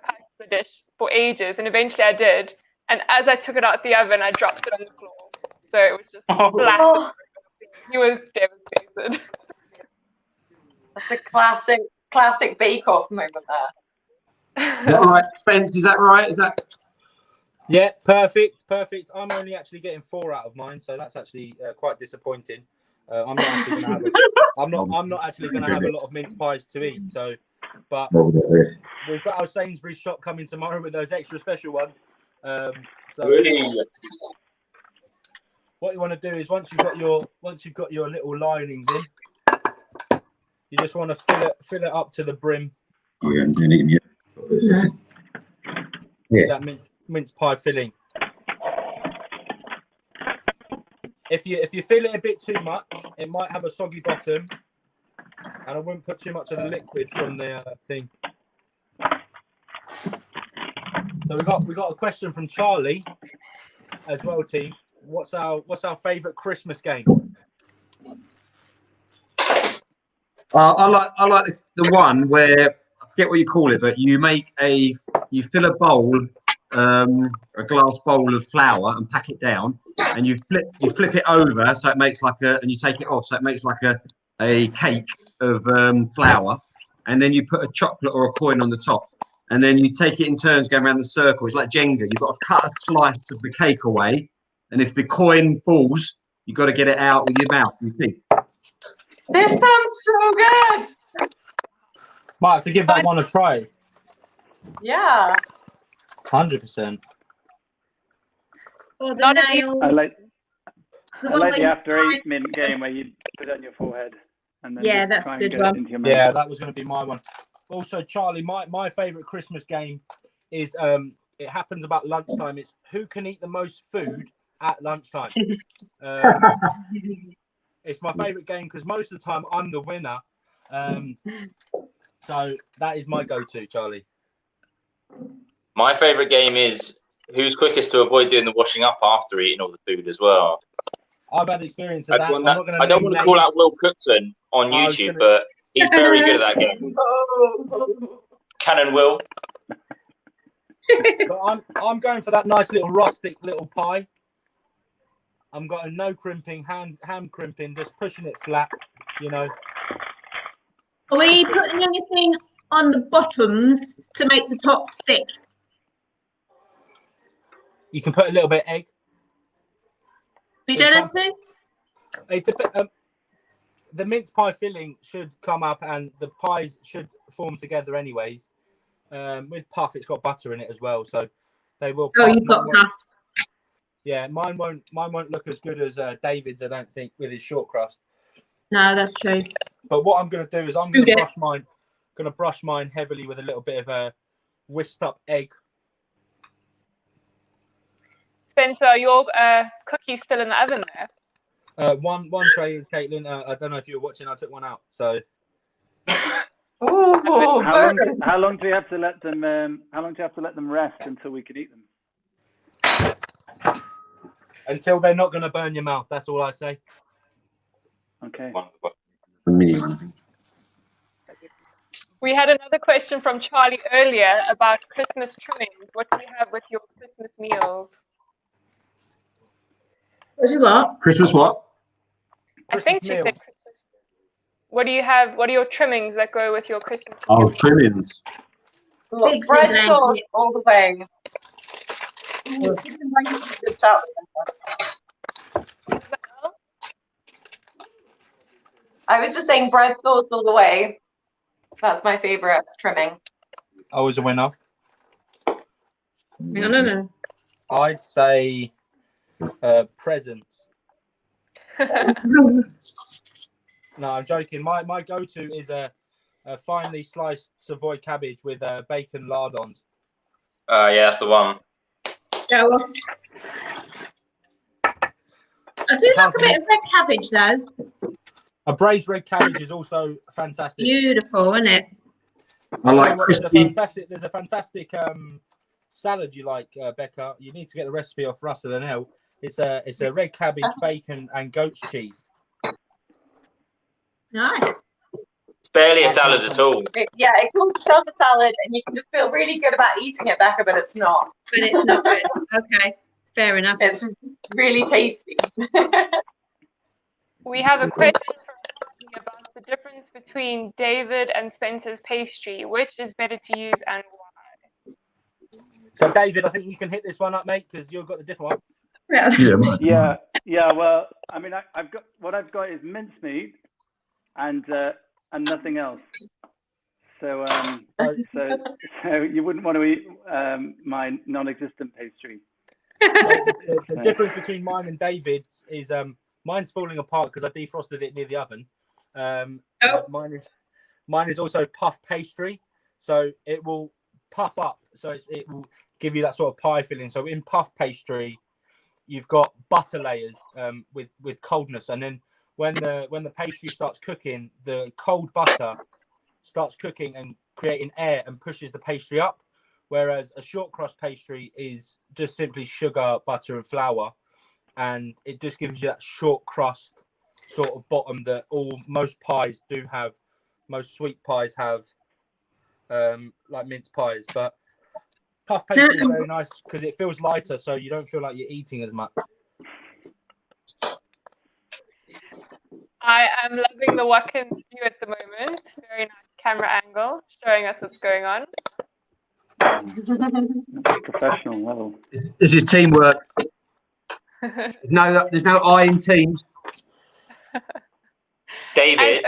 pasta dish for ages, and eventually I did. And as I took it out the oven, I dropped it on the floor. So it was just splattered. He was devastated. That's a classic bake-off moment there. Is that right, Spence? Is that right? Is that? Yeah, perfect. I'm only actually getting 4 out of mine, so that's actually quite disappointing. I'm not actually going to have. I'm not actually going to have a lot of mince pies to eat. So, but we've got our Sainsbury's shop coming tomorrow with those extra special ones. So, what you want to do is once you've got your little linings in, you just want to fill it up to the brim. Oh, yeah, I'm doing it yet. Yeah. That mince pie filling. If you fill it a bit too much, it might have a soggy bottom, and I wouldn't put too much of the liquid from the thing. So we got a question from Charlie as well, team. What's our favourite Christmas game? I like the one where I forget what you call it, but you fill a bowl, a glass bowl of flour and pack it down, and you flip it over so it makes and you take it off so it makes like a cake of flour, and then you put a chocolate or a coin on the top, and then you take it in turns going around the circle. It's like Jenga. You've got to cut a slice of the cake away, and if the coin falls, you've got to get it out with your mouth and your teeth. This sounds so good. Might have to give that one a try. Yeah. 100%. Or the nail. I like the after 8 mint game where you put it on your forehead and then that's try a good and get one. it into your mouth. Yeah, that was going to be my one. Also, Charlie, my favourite Christmas game is it happens about lunchtime. It's who can eat the most food at lunchtime. It's my favourite game because most of the time I'm the winner. So that is my go-to, Charlie. My favourite game is who's quickest to avoid doing the washing up after eating all the food as well. I've had experience of that. I don't want to call out Will Cookson on YouTube, but He's very good at that game. Cannon Will. But I'm going for that nice little rustic little pie. I'm got a no crimping, ham crimping, just pushing it flat, you know. Are we putting anything on the bottoms to make the top stick? You can put a little bit of egg. We don't have to? The mince pie filling should come up and the pies should form together anyways. With puff, it's got butter in it as well, so they will. Oh, you've got puff. Yeah, mine won't look as good as David's, I don't think, with his short crust. No, that's true. But what I'm going to do is I'm going to brush mine heavily with a little bit of a whisked up egg. Spencer, are your cookies still in the oven there? One tray, Caitlin. I don't know if you were watching. I took one out. So. How long do you have to let them? How long do you have to let them rest until we can eat them? Until they're not going to burn your mouth. That's all I say. Okay. We had another question from Charlie earlier about Christmas trimmings. What do you have with your Christmas meals? What? Christmas what? I think she said Christmas. What do you have? What are your trimmings that go with your Christmas meals? Oh, trimmings. Look, bread sauce all the way. I was just saying bread sauce all the way. That's my favorite trimming. I was a winner. No. I'd say presents. No, I'm joking. My go-to is a finely sliced Savoy cabbage with bacon lardons. Yeah, that's the one. Yeah, well. I do like a bit of red cabbage though. A braised red cabbage is also fantastic. Beautiful, isn't it? I like crispy. There's a fantastic salad you like, Becca. You need to get the recipe off Russell and Elle. It's a red cabbage, bacon, and goat's cheese. Nice. It's barely a salad at all. It calls itself a salad, and you can just feel really good about eating it, Becca, but it's not. But it's not good. Okay, fair enough. It's really tasty. We have a question about the difference between David and Spencer's pastry. Which is better to use and why? So, David, I think you can hit this one up, mate, because you've got the different one. Yeah. Well, I mean, I've got is mincemeat and nothing else. So you wouldn't want to eat my non-existent pastry. The difference between mine and David's is mine's falling apart because I defrosted it near the oven. Mine is also puff pastry, so it will puff up, so it will give you that sort of pie filling. So in puff pastry, you've got butter layers with coldness, and then when the pastry starts cooking, the cold butter starts cooking and creating air and pushes the pastry up. Whereas a short crust pastry is just simply sugar, butter, and flour, and it just gives you that short crust sort of bottom that most pies do have. Most sweet pies have, like mince pies, but puff pastry is very nice because it feels lighter, so you don't feel like you're eating as much. I am loving the Watkins view at the moment. Very nice camera angle, showing us what's going on. Professional level. This is teamwork. There's no I in teams. David,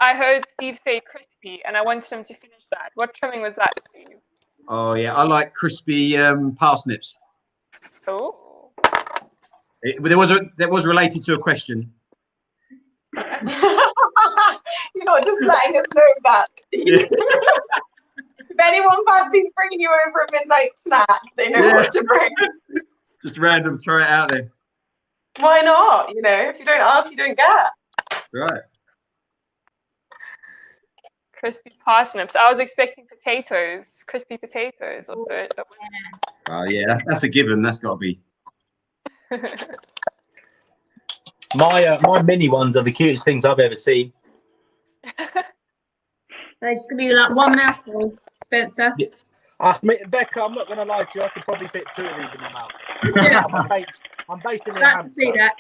I heard Steve say crispy, and I wanted him to finish that. What trimming was that, Steve? Oh yeah, I like crispy parsnips. Oh. There was related to a question. You're not just letting us know that, Steve. Yeah. If anyone fancies bringing you over a midnight snack, they know what to bring. Just random, throw it out there. Why not? You know, if you don't ask, you don't get. Right. Crispy parsnips. I was expecting potatoes, crispy potatoes also. Oh yeah, that's a given. That's got to be. My mini ones are the cutest things I've ever seen. It's gonna be like one mouthful, Spencer. Becca, I'm not going to lie to you. I could probably fit 2 of these in my mouth. Yeah. I'm basically a Glad to hamster. see that.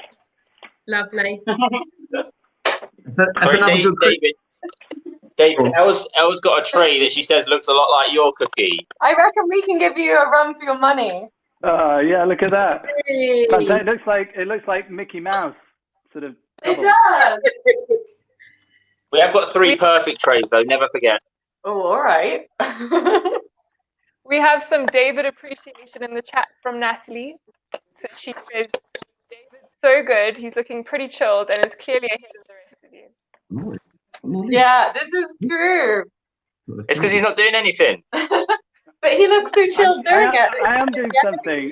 Lovely. That's Sorry, another good David, Elle's got a tray that she says looks a lot like your cookie. I reckon we can give you a run for your money. Yeah, look at that. Hey. It looks like Mickey Mouse, sort of. It double. does. We have got 3 perfect trays though. Never forget. Oh, all right. We have some David appreciation in the chat from Natalie. So she says, David's so good. He's looking pretty chilled and is clearly ahead of the rest of you. Yeah, this is true. It's because he's not doing anything. But he looks so chilled doing it. I am doing something.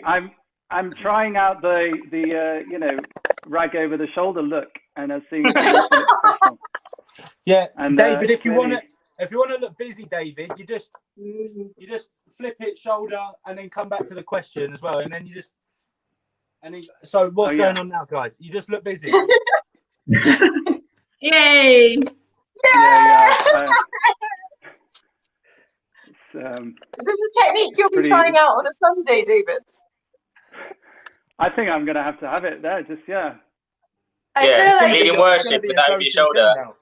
I'm trying out the rag over the shoulder look, and I'm seeing if it looks professional. Yeah, And, David, if you clearly- want to look busy, David, you just flip it shoulder and then come back to the question as well, and then so what's going on now, guys? You just look busy. Yay! Yeah. Is this a technique you'll be pretty- trying out on a Sunday, David? I think I'm gonna have to have it there. Just yeah. I Yeah, feel like, leading worship with that over your shoulder.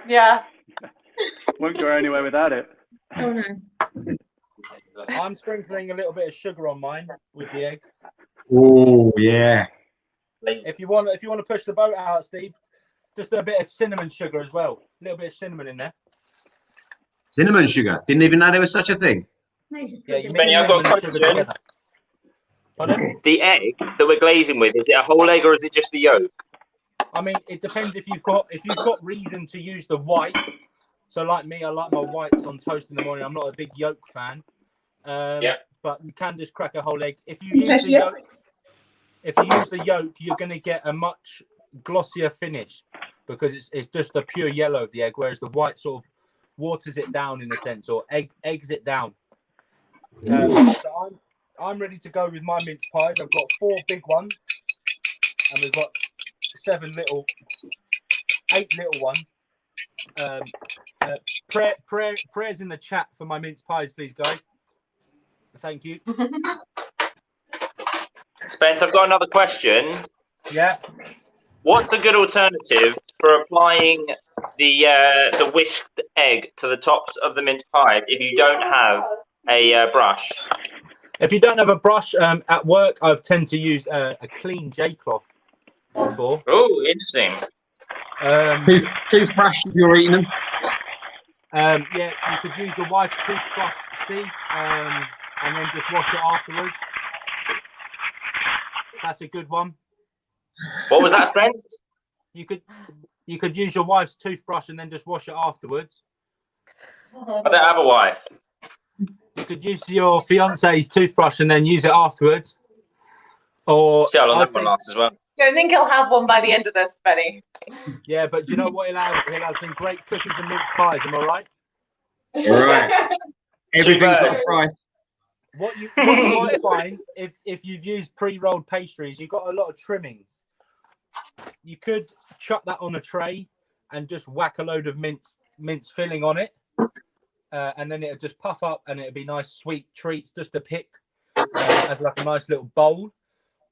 yeah. Won't go anywhere without it. Oh no. I'm sprinkling a little bit of sugar on mine with the egg. Oh yeah. If you want to push the boat out, Steve, just a bit of cinnamon sugar as well. A little bit of cinnamon in there. Cinnamon sugar. Didn't even know there was such a thing. Yeah, you Benny, I've got a question. Pardon? The egg that we're glazing with, is it a whole egg or is it just the yolk? I mean, it depends if you've got reason to use the white. So like me, I like my whites on toast in the morning. I'm not a big yolk fan. But you can just crack a whole egg. If you use the yolk, you're going to get a much glossier finish because it's just the pure yellow of the egg, whereas the white sort of waters it down in a sense, or eggs it down. So I'm ready to go with my mince pies. I've got 4 big ones, and we've got 8 little ones. Prayers in the chat for my mince pies, please, guys. Thank you. Spence, I've got another question. Yeah. What's a good alternative for applying the whisked egg to the tops of the mince pies if you don't have a brush? If you don't have a brush, at work, I tend to use a clean J-cloth before. Oh, interesting. Toothbrush if you're eating them. Yeah, you could use your wife's toothbrush, Steve, and then just wash it afterwards. That's a good one. What was that, Spence? You could use your wife's toothbrush and then just wash it afterwards. I don't have a wife. You could use your fiance's toothbrush and then use it afterwards. Or See how long that one lasts as well. Don't think he'll have one by the end of this, Benny. Yeah, but do you know what? He'll have some great cookies and mince pies. Am I right? All right. Everything's got a price. What you might find if you've used pre-rolled pastries, you've got a lot of trimmings. You could chuck that on a tray and just whack a load of mince filling on it, and then it'll just puff up and it'll be nice sweet treats just to pick as like a nice little bowl.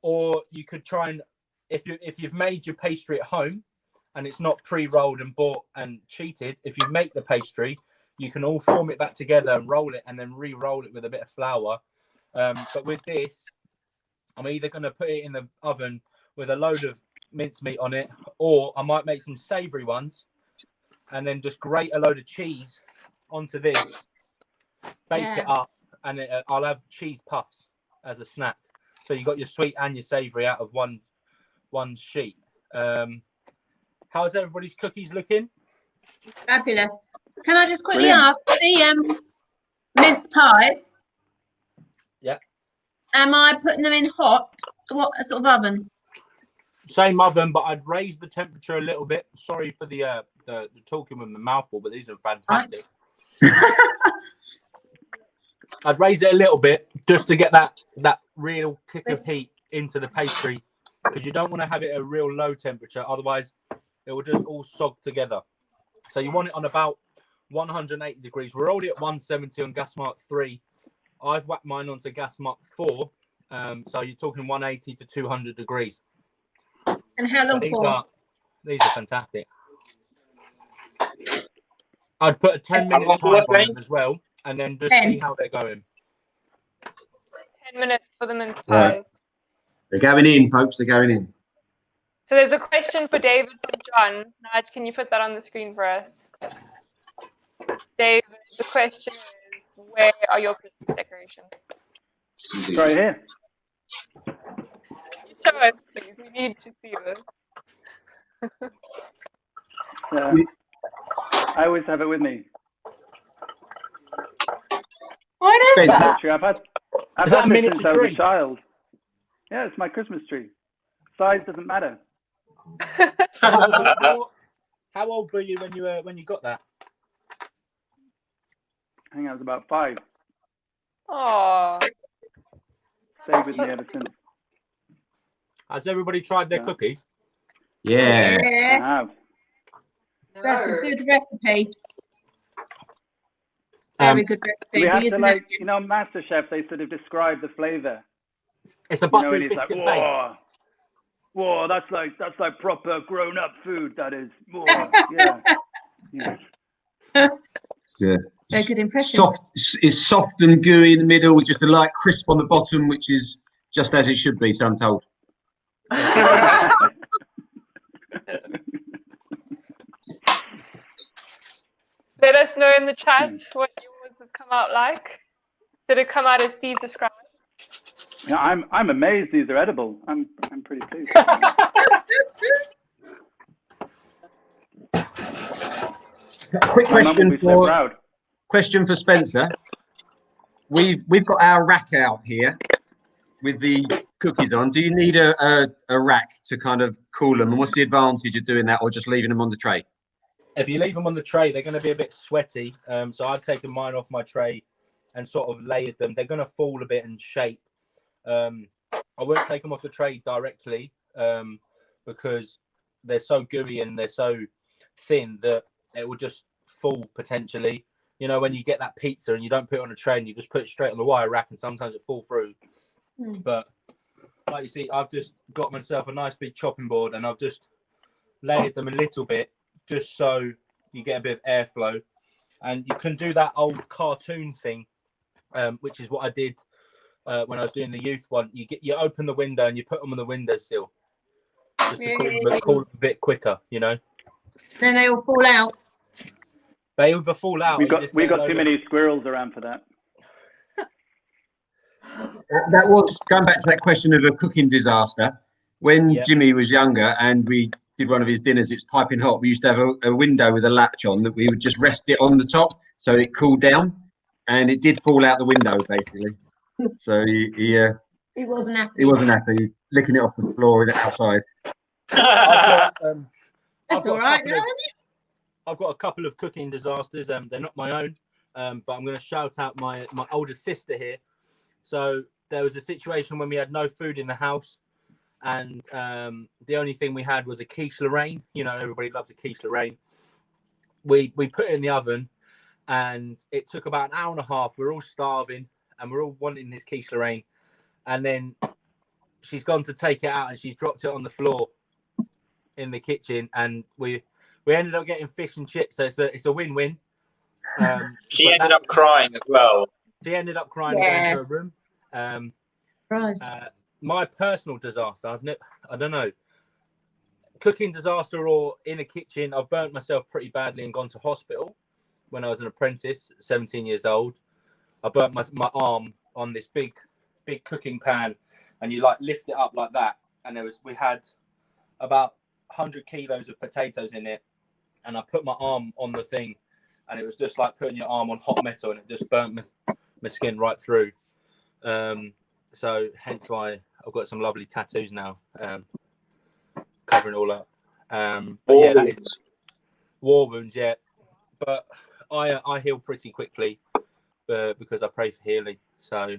Or you could try and if you've made your pastry at home and it's not pre-rolled and bought and cheated, if you make the pastry, you can all form it back together and roll it and then re-roll it with a bit of flour. But with this, I'm either going to put it in the oven with a load of mincemeat on it, or I might make some savoury ones and then just grate a load of cheese onto this, bake it up, and I'll have cheese puffs as a snack. So you got your sweet and your savoury out of one sheet. How's everybody's cookies looking? Fabulous. Can I just quickly ask the mince pies? Yeah. Am I putting them in hot? What sort of oven? Same oven, but I'd raise the temperature a little bit. Sorry for the talking with my mouth full, but these are fantastic. I'd raise it a little bit just to get that real kick of heat into the pastry, because you don't want to have it at a real low temperature, otherwise it will just all sog together. So you want it on about 180 degrees. We're already at 170 on gas mark 3. I've whacked mine onto gas mark 4. So you're talking 180 to 200 degrees. And how long for? These are fantastic. I'd put a 10-minute time on them as well, and then just see how they're going. 10 minutes for the mince pies. Right. They're going in, folks. They're going in. So there's a question for David from John. Naj, can you put that on the screen for us? David, the question is, where are your Christmas decorations? Right here. Show us, please. We need to see this. I always have it with me. What is that? I've had Is that a it miniature since I was tree? a child. Yeah, it's my Christmas tree. Size doesn't matter. How old were you when you got that? I think I was about 5. Oh. Stayed with me ever since. Has everybody tried their cookies? Yeah. I have. That's a good recipe. Very good recipe. We have to, like, you know, MasterChef, they sort of describe the flavour. It's a You know, buttery and it's like, biscuit base. whoa, that's like proper grown-up food, that is. Whoa, yeah. Yeah. Yeah. Very good impression. Soft, it's soft and gooey in the middle with just a light crisp on the bottom, which is just as it should be, so I'm told. Let us know in the chat what yours has come out like. Did it come out as Steve described? Yeah, I'm amazed these are edible. I'm pretty pleased. Quick My mum will be so proud. question for Spencer. We've got our rack out here with the cookies on. Do you need a rack to kind of cool them? And what's the advantage of doing that, or just leaving them on the tray? If you leave them on the tray, they're going to be a bit sweaty. So I've taken mine off my tray and sort of layered them. They're going to fall a bit in shape. I won't take them off the tray directly because they're so gooey and they're so thin that it will just fall potentially. You know, when you get that pizza and you don't put it on a tray and you just put it straight on the wire rack, and sometimes it fall through. But like you see, I've just got myself a nice big chopping board and I've just layered them a little bit just so you get a bit of airflow. And you can do that old cartoon thing, which is what I did when I was doing the youth one. You open the window and you put them on the windowsill just to cool them a bit quicker, you know. Then they all fall out. They either fall out. We've got too many squirrels around for that. That was going back to that question of a cooking disaster. When Jimmy was younger and we did one of his dinners, it's piping hot. We used to have a window with a latch on that we would just rest it on the top so it cooled down, and it did fall out the window basically. So he wasn't happy. He wasn't happy, licking it off the floor outside. That's all right, no? I've got a couple of cooking disasters. They're not my own, but I'm going to shout out my older sister here. So there was a situation when we had no food in the house, and the only thing we had was a quiche Lorraine. You know, everybody loves a quiche Lorraine. We put it in the oven, and it took about an hour and a half. We're all starving, and we're all wanting this quiche Lorraine. And then she's gone to take it out, and she's dropped it on the floor in the kitchen, and we ended up getting fish and chips. So it's a win-win. She ended up crying as well. She ended up crying and going to her room. Right. My personal disaster, I don't know, cooking disaster or in a kitchen, I've burnt myself pretty badly and gone to hospital when I was an apprentice, 17 years old. I burnt my arm on this big cooking pan, and you like lift it up like that, and we had about 100 kilos of potatoes in it, and I put my arm on the thing, and it was just like putting your arm on hot metal, and it just burnt my skin right through. So hence why I've got some lovely tattoos now, covering it all up. War wounds, yeah. But I heal pretty quickly because I pray for healing. So.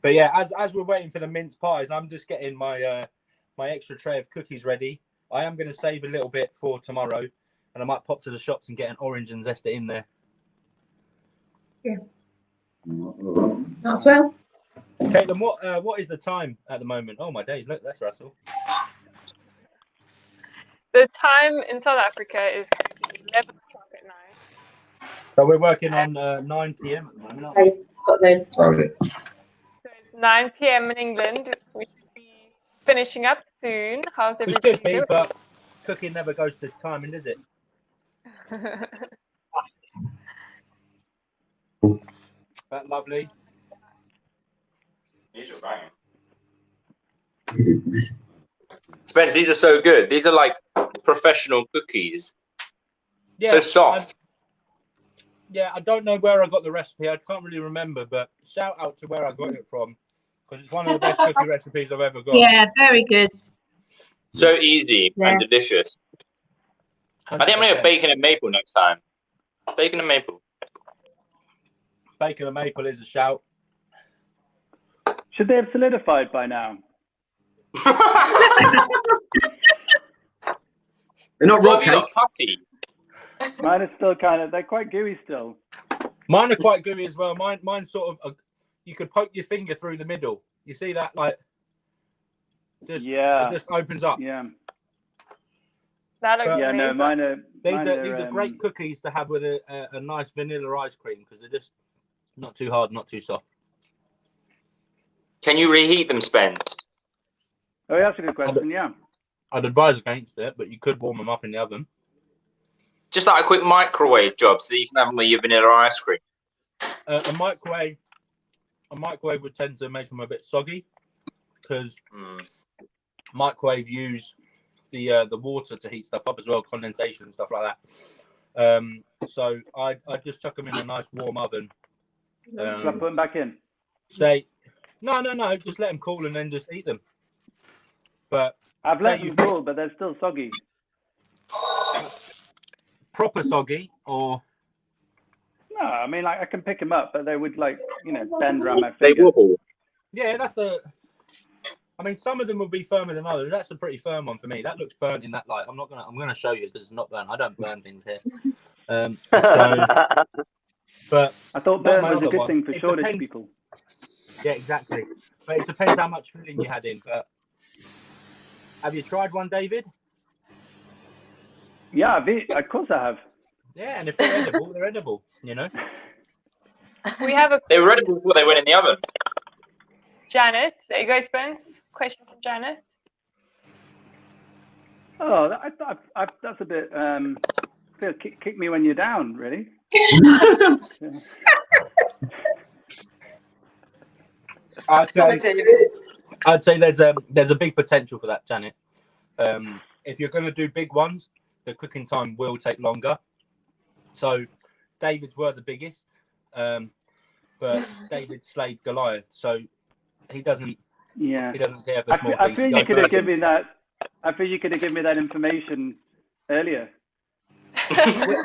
But yeah, as we're waiting for the mince pies, I'm just getting my my extra tray of cookies ready. I am going to save a little bit for tomorrow, and I might pop to the shops and get an orange and zest it in there. Yeah. As well. Caitlin, what is the time at the moment? Oh my days! Look, that's Russell. The time in South Africa is currently 11 o'clock at night. So we're working on 9 p.m. at the moment, aren't we? So it's 9 p.m. in England. We should be finishing up soon. How's We everybody should be, doing? but cooking never goes to timing, does it? That lovely. These are banging. Spence, these are so good. These are like professional cookies. Yeah, So soft. I don't know where I got the recipe. I can't really remember, but shout out to where I got it from, because it's one of the best cookie recipes I've ever got. Yeah, very good. So easy Yeah. and delicious. I think I'm going to have bacon and maple next time. Bacon and maple. Bacon and maple is a shout. Should they have solidified by now? They're not Well, rock you got cakes. putty. Mine are still they're quite gooey still. Mine are quite gooey as well. Mine's sort of, you could poke your finger through the middle. You see that, like, it just opens up. Yeah. That looks Yeah, amazing. no, mine are. These are great cookies to have with a nice vanilla ice cream, because they're just not too hard, not too soft. Can you reheat them, Spence? Oh, that's a good question. Yeah. I'd advise against it, but you could warm them up in the oven. Just like a quick microwave job, so you can have them with your vanilla ice cream. A microwave would tend to make them a bit soggy, because microwave use the water to heat stuff up as well, condensation and stuff like that. So I just chuck them in a nice warm oven. Should I put them back in? No, just let them cool and then just eat them. But I've let them cool, but they're still soggy. Proper soggy, or No, I mean, like, I can pick them up, but they would, like, bend around my They finger. wobble. yeah, I mean, some of them will be firmer than others. That's a pretty firm one for me. That looks burnt in that light. I'm gonna show you, because it's not burnt. I don't burn things here. But I thought burnt was a good thing for shortage people. Yeah, exactly. But it depends how much filling you had in. But have you tried one, David? Yeah, of course I have. Yeah, and if they're edible, they're edible. We have a They were edible before they went in the oven. Janet. There you go, Spence. Question from Janet. Oh, that's a bit. Kick me when you're down, really. I'd say there's a big potential for that, Janet. If you're going to do big ones, the cooking time will take longer. So David's were the biggest, but David slayed Goliath, so he doesn't. Yeah. He doesn't care for small I things. feel you could have given me that. I feel you could have given me that information earlier.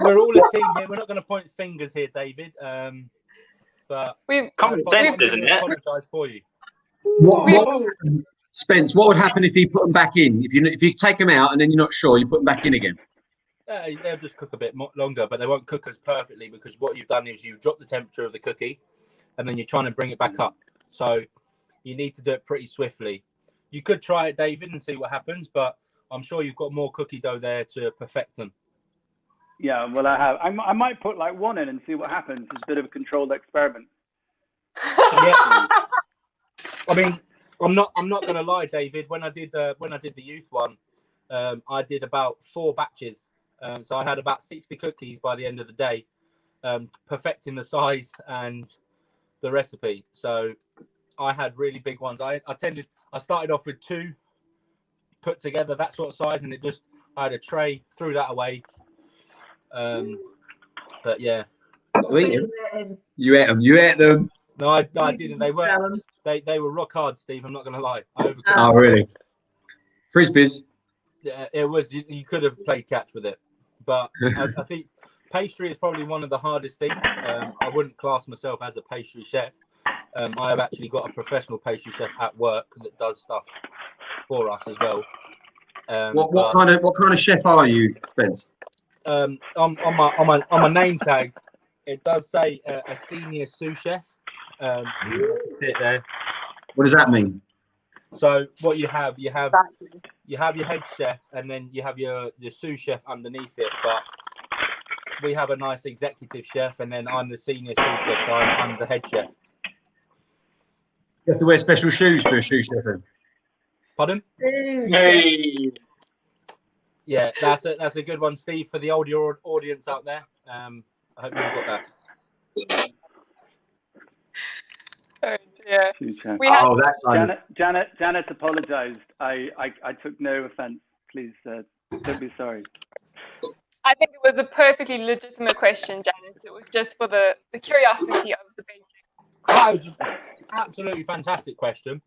We're all a team here. We're not going to point fingers here, David. But Common sense, isn't it? Apologise for you. Spence, what would happen if you put them back in? If you take them out and then you're not sure, you put them back in again? They'll just cook a bit longer, but they won't cook as perfectly, because what you've done is you've dropped the temperature of the cookie and then you're trying to bring it back up. So you need to do it pretty swiftly. You could try it, David, and see what happens, but I'm sure you've got more cookie dough there to perfect them. Yeah, well, I have. I might put like one in and see what happens. It's a bit of a controlled experiment. Yeah. I mean, I'm not going to lie, David. When I did the youth one, I did about 4 batches. So I had about 60 cookies by the end of the day, perfecting the size and the recipe. So I had really big ones. I started off with 2 put together, that sort of size, and I had a tray, threw that away. But yeah. You ate them. No, I didn't. They were rock hard, Steve. I'm not going to lie. Oh, really? Frisbees. Yeah, it was. You could have played catch with it, but I think pastry is probably one of the hardest things. I wouldn't class myself as a pastry chef. I have actually got a professional pastry chef at work that does stuff for us as well. What kind of chef are you, Spence? On my name tag, it does say a senior sous chef. You can see it there. What does that mean? So what you have your head chef, and then you have your sous chef underneath it. But we have a nice executive chef, and then I'm the senior sous chef, so I'm the head chef. You have to wear special shoes for a sous chef. Pardon? Hey. Yeah, that's a good one, Steve, for the older audience out there. I hope you've got that. Oh dear. Janet apologized. I took no offense. Please don't be sorry. I think it was a perfectly legitimate question, Janice. It was just for the curiosity of the baking. That was an absolutely fantastic question.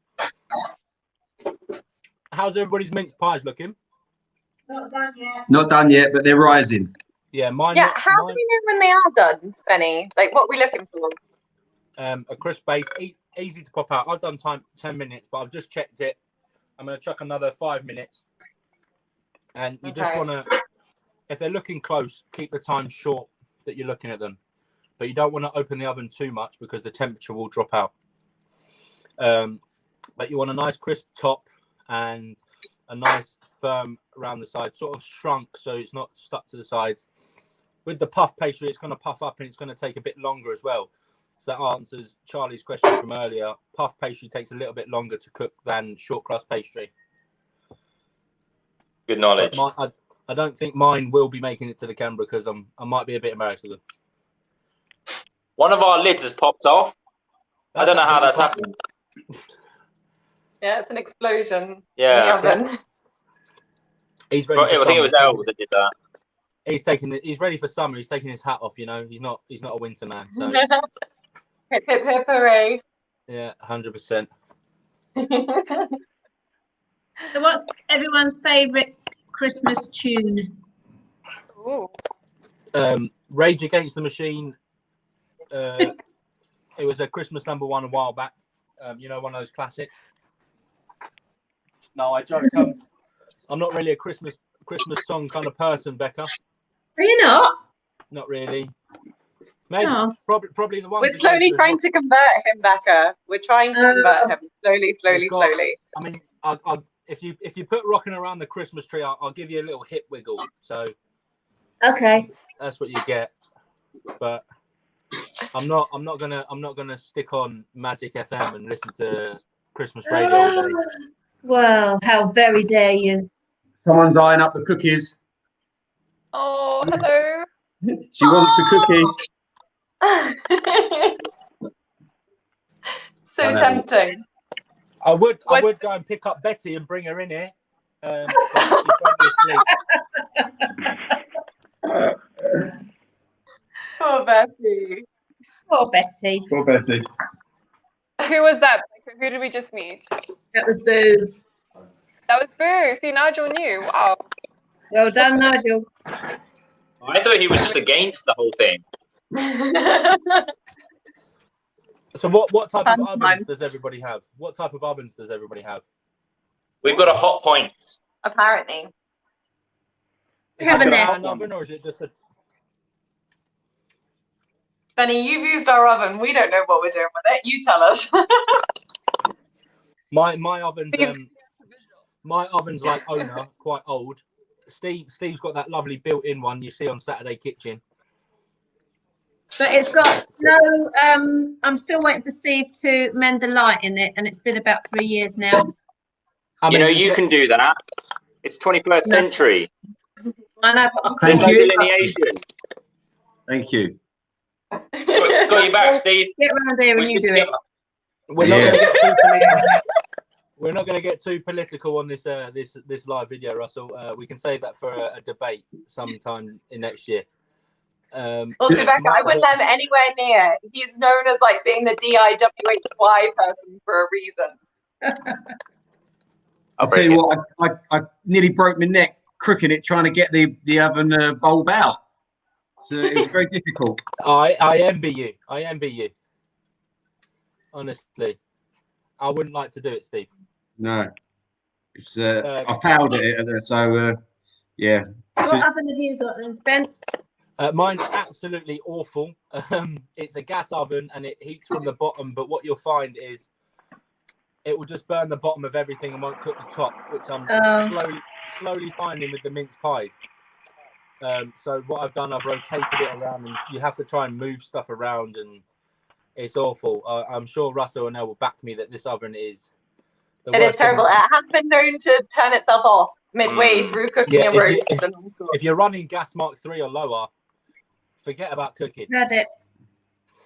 How's everybody's mince pies looking? Not done yet. Not done yet, but they're rising. Yeah, mine. Yeah, how do we know when they are done, Spenny? Like, what are we looking for? A crisp base, easy to pop out. I've done 10 minutes, but I've just checked it. I'm going to chuck another 5 minutes. And you just want to, if they're looking close, keep the time short that you're looking at them. But you don't want to open the oven too much because the temperature will drop out. But you want a nice crisp top and a nice firm around the sides, sort of shrunk so it's not stuck to the sides. With the puff pastry, it's going to puff up and it's going to take a bit longer as well. So that answers Charlie's question from earlier. Puff pastry takes a little bit longer to cook than short crust pastry. Good knowledge. I don't think mine will be making it to the camera because I might be a bit embarrassed with them. One of our lids has popped off. I don't know how that's happened. Yeah, it's an explosion Yeah. in the oven. He's ready. I think it was Elle that did that. He's ready for summer. He's taking his hat off. You know, he's not a winter man. So Hip hip hip hooray! yeah, 100%. So what's everyone's favourite Christmas tune? Ooh. Rage Against the Machine. It was a Christmas #1 a while back. You know, one of those classics. No, I joke. I'm not really a Christmas song kind of person, Becca. Are you not? Not really. Maybe probably the ones. We're slowly trying to convert him, Becca. We're trying to convert him slowly. I mean, if you put "Rocking Around the Christmas Tree," I'll give you a little hip wiggle. So okay, that's what you get. But I'm not gonna stick on Magic FM and listen to Christmas radio all day. Well, how very dare you! Someone's eyeing up the cookies. Oh, hello. She wants a cookie. So tempting. I would go and pick up Betty and bring her in here. But she's probably asleep. Poor Betty. Poor Betty. Poor Betty. Who was that? Who did we just meet? That was Boo. That was Boo. See, Nigel knew. Wow. Well done, Nigel. I thought he was just against the whole thing. So what type of ovens does everybody have? What type of ovens does everybody have? We've got a hot point. Apparently. We have an oven, or is it just a? Benny, you've used our oven. We don't know what we're doing with it. You tell us. My oven's like owner, quite old. Steve's got that lovely built-in one you see on Saturday Kitchen. But it's got no. I'm still waiting for Steve to mend the light in it, and it's been about 3 years now. You can do that. It's 21st century. I know, but Thank you. Delineation. Thank you. Got you back, Steve. Get around here and you do it. We're not going to get too political on this this live video, Russell. We can save that for a debate sometime in next year. Also, Becca, I wouldn't have him anywhere near. He's known as like being the DIWHY person for a reason. I'll tell you what, I nearly broke my neck crooking it trying to get the oven bulb out. So it was very difficult. I envy you. I envy you. Honestly, I wouldn't like to do it, Steve. No. It's I failed at it, so yeah. What oven have you got then, Spence? Mine's absolutely awful. It's a gas oven and it heats from the bottom, but what you'll find is it will just burn the bottom of everything and won't cook the top, which I'm slowly finding with the mince pies. So what I've done, I've rotated it around, and you have to try and move stuff around, and it's awful. I'm sure Russell and Elle will back me that this oven is the worst. It is terrible. It has been known to turn itself off midway through cooking a roast. If you're running gas Mark 3 or lower, forget about cooking. Read it.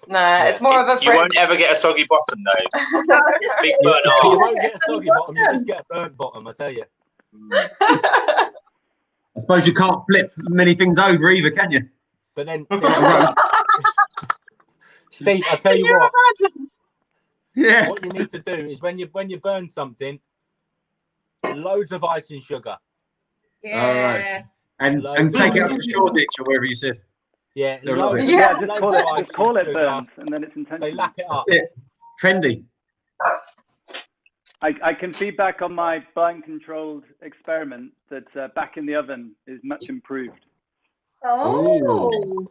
Nah, it's more of a. You won't ever get a soggy bottom though. Big burn You off. won't get a soggy bottom, you just get a burnt bottom, I tell you. I suppose you can't flip many things over either, can you? But then Steve, I tell you what. Yeah. What you need to do is when you burn something, loads of ice and sugar. Yeah. All right. And take it up to Shoreditch or wherever you said. Yeah. Just call it burnt, and then it's intentional. They lap it up. That's it. Trendy. I can feedback on my blind-controlled experiment that back in the oven is much improved. Oh.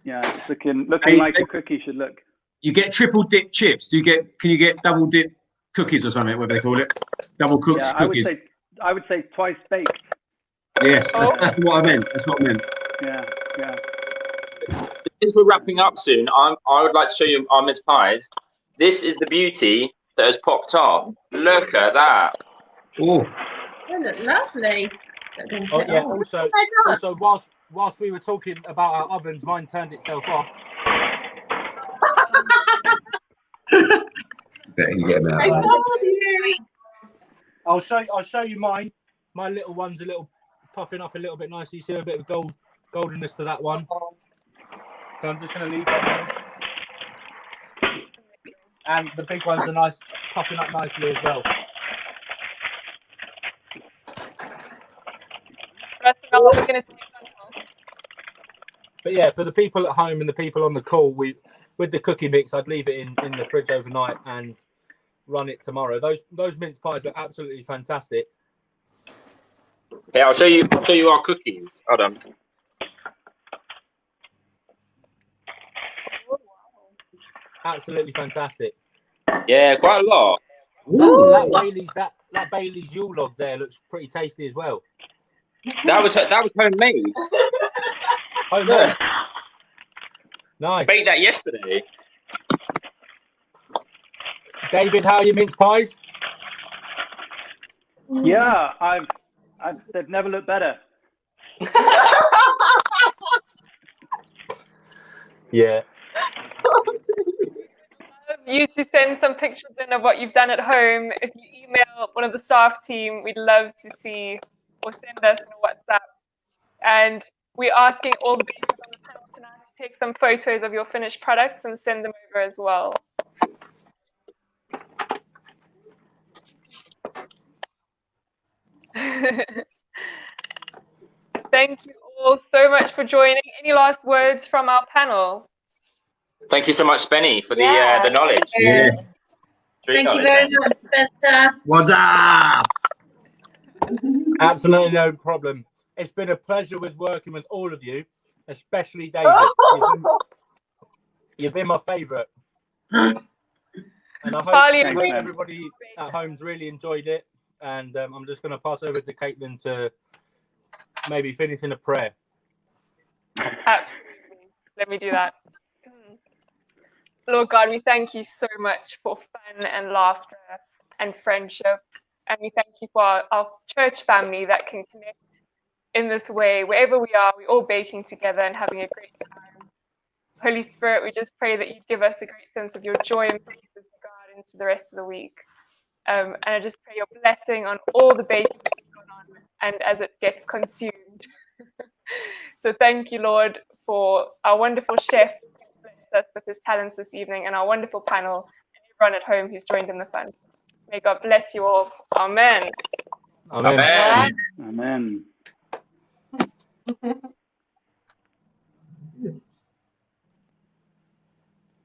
Yeah, it's looking like a cookie should look. You get triple dip chips. Can you get double dip cookies or something? What they call it? Double cooked cookies. I would say twice baked. Yes, that's what I meant. That's what I meant. Yeah. Since we're wrapping up soon, I would like to show you our mince pies. This is the beauty that has popped off. Look at that. Oh. They look lovely. Oh yeah. Also, whilst we were talking about our ovens, mine turned itself off. I'll show you mine. My little one's a little puffing up a little bit nice. You see a bit of goldenness to that one. So I'm just going to leave that there. And the big ones are nice, puffing up nicely as well. But yeah, for the people at home and the people on the call, with the cookie mix, I'd leave it in the fridge overnight and run it tomorrow. Those mince pies look absolutely fantastic. Yeah, I'll show you our cookies. Hold on. Absolutely fantastic. Yeah, quite a lot. Ooh. That Bailey's Yule log there looks pretty tasty as well. That was homemade. Homemade. Nice. I baked that yesterday. David, how are your mince pies? Yeah, they've never looked better. Yeah. You to send some pictures in of what you've done at home. If you email one of the staff team, we'd love to see, or send us a WhatsApp. And we're asking all the bakers on the panel tonight to take some photos of your finished products and send them over as well. Thank you all so much for joining. Any last words from our panel? Thank you so much, Spenny, for the knowledge. Yeah. Thank you very much, Spencer. Wozza! Absolutely no problem. It's been a pleasure working with all of you, especially David. You've been my favourite. And I hope everybody at home's really enjoyed it. And I'm just going to pass over to Caitlin to maybe finish in a prayer. Absolutely. Let me do that. Lord God, we thank you so much for fun and laughter and friendship. And we thank you for our church family that can connect in this way. Wherever we are, we're all baking together and having a great time. Holy Spirit, we just pray that you give us a great sense of your joy and peace as we go out into the rest of the week. And I just pray your blessing on all the baking that's going on and as it gets consumed. So thank you, Lord, for our wonderful chef who's blessed us with his talents this evening, and our wonderful panel, and everyone at home who's joined in the fun. May God bless you all. Amen. Amen. Amen.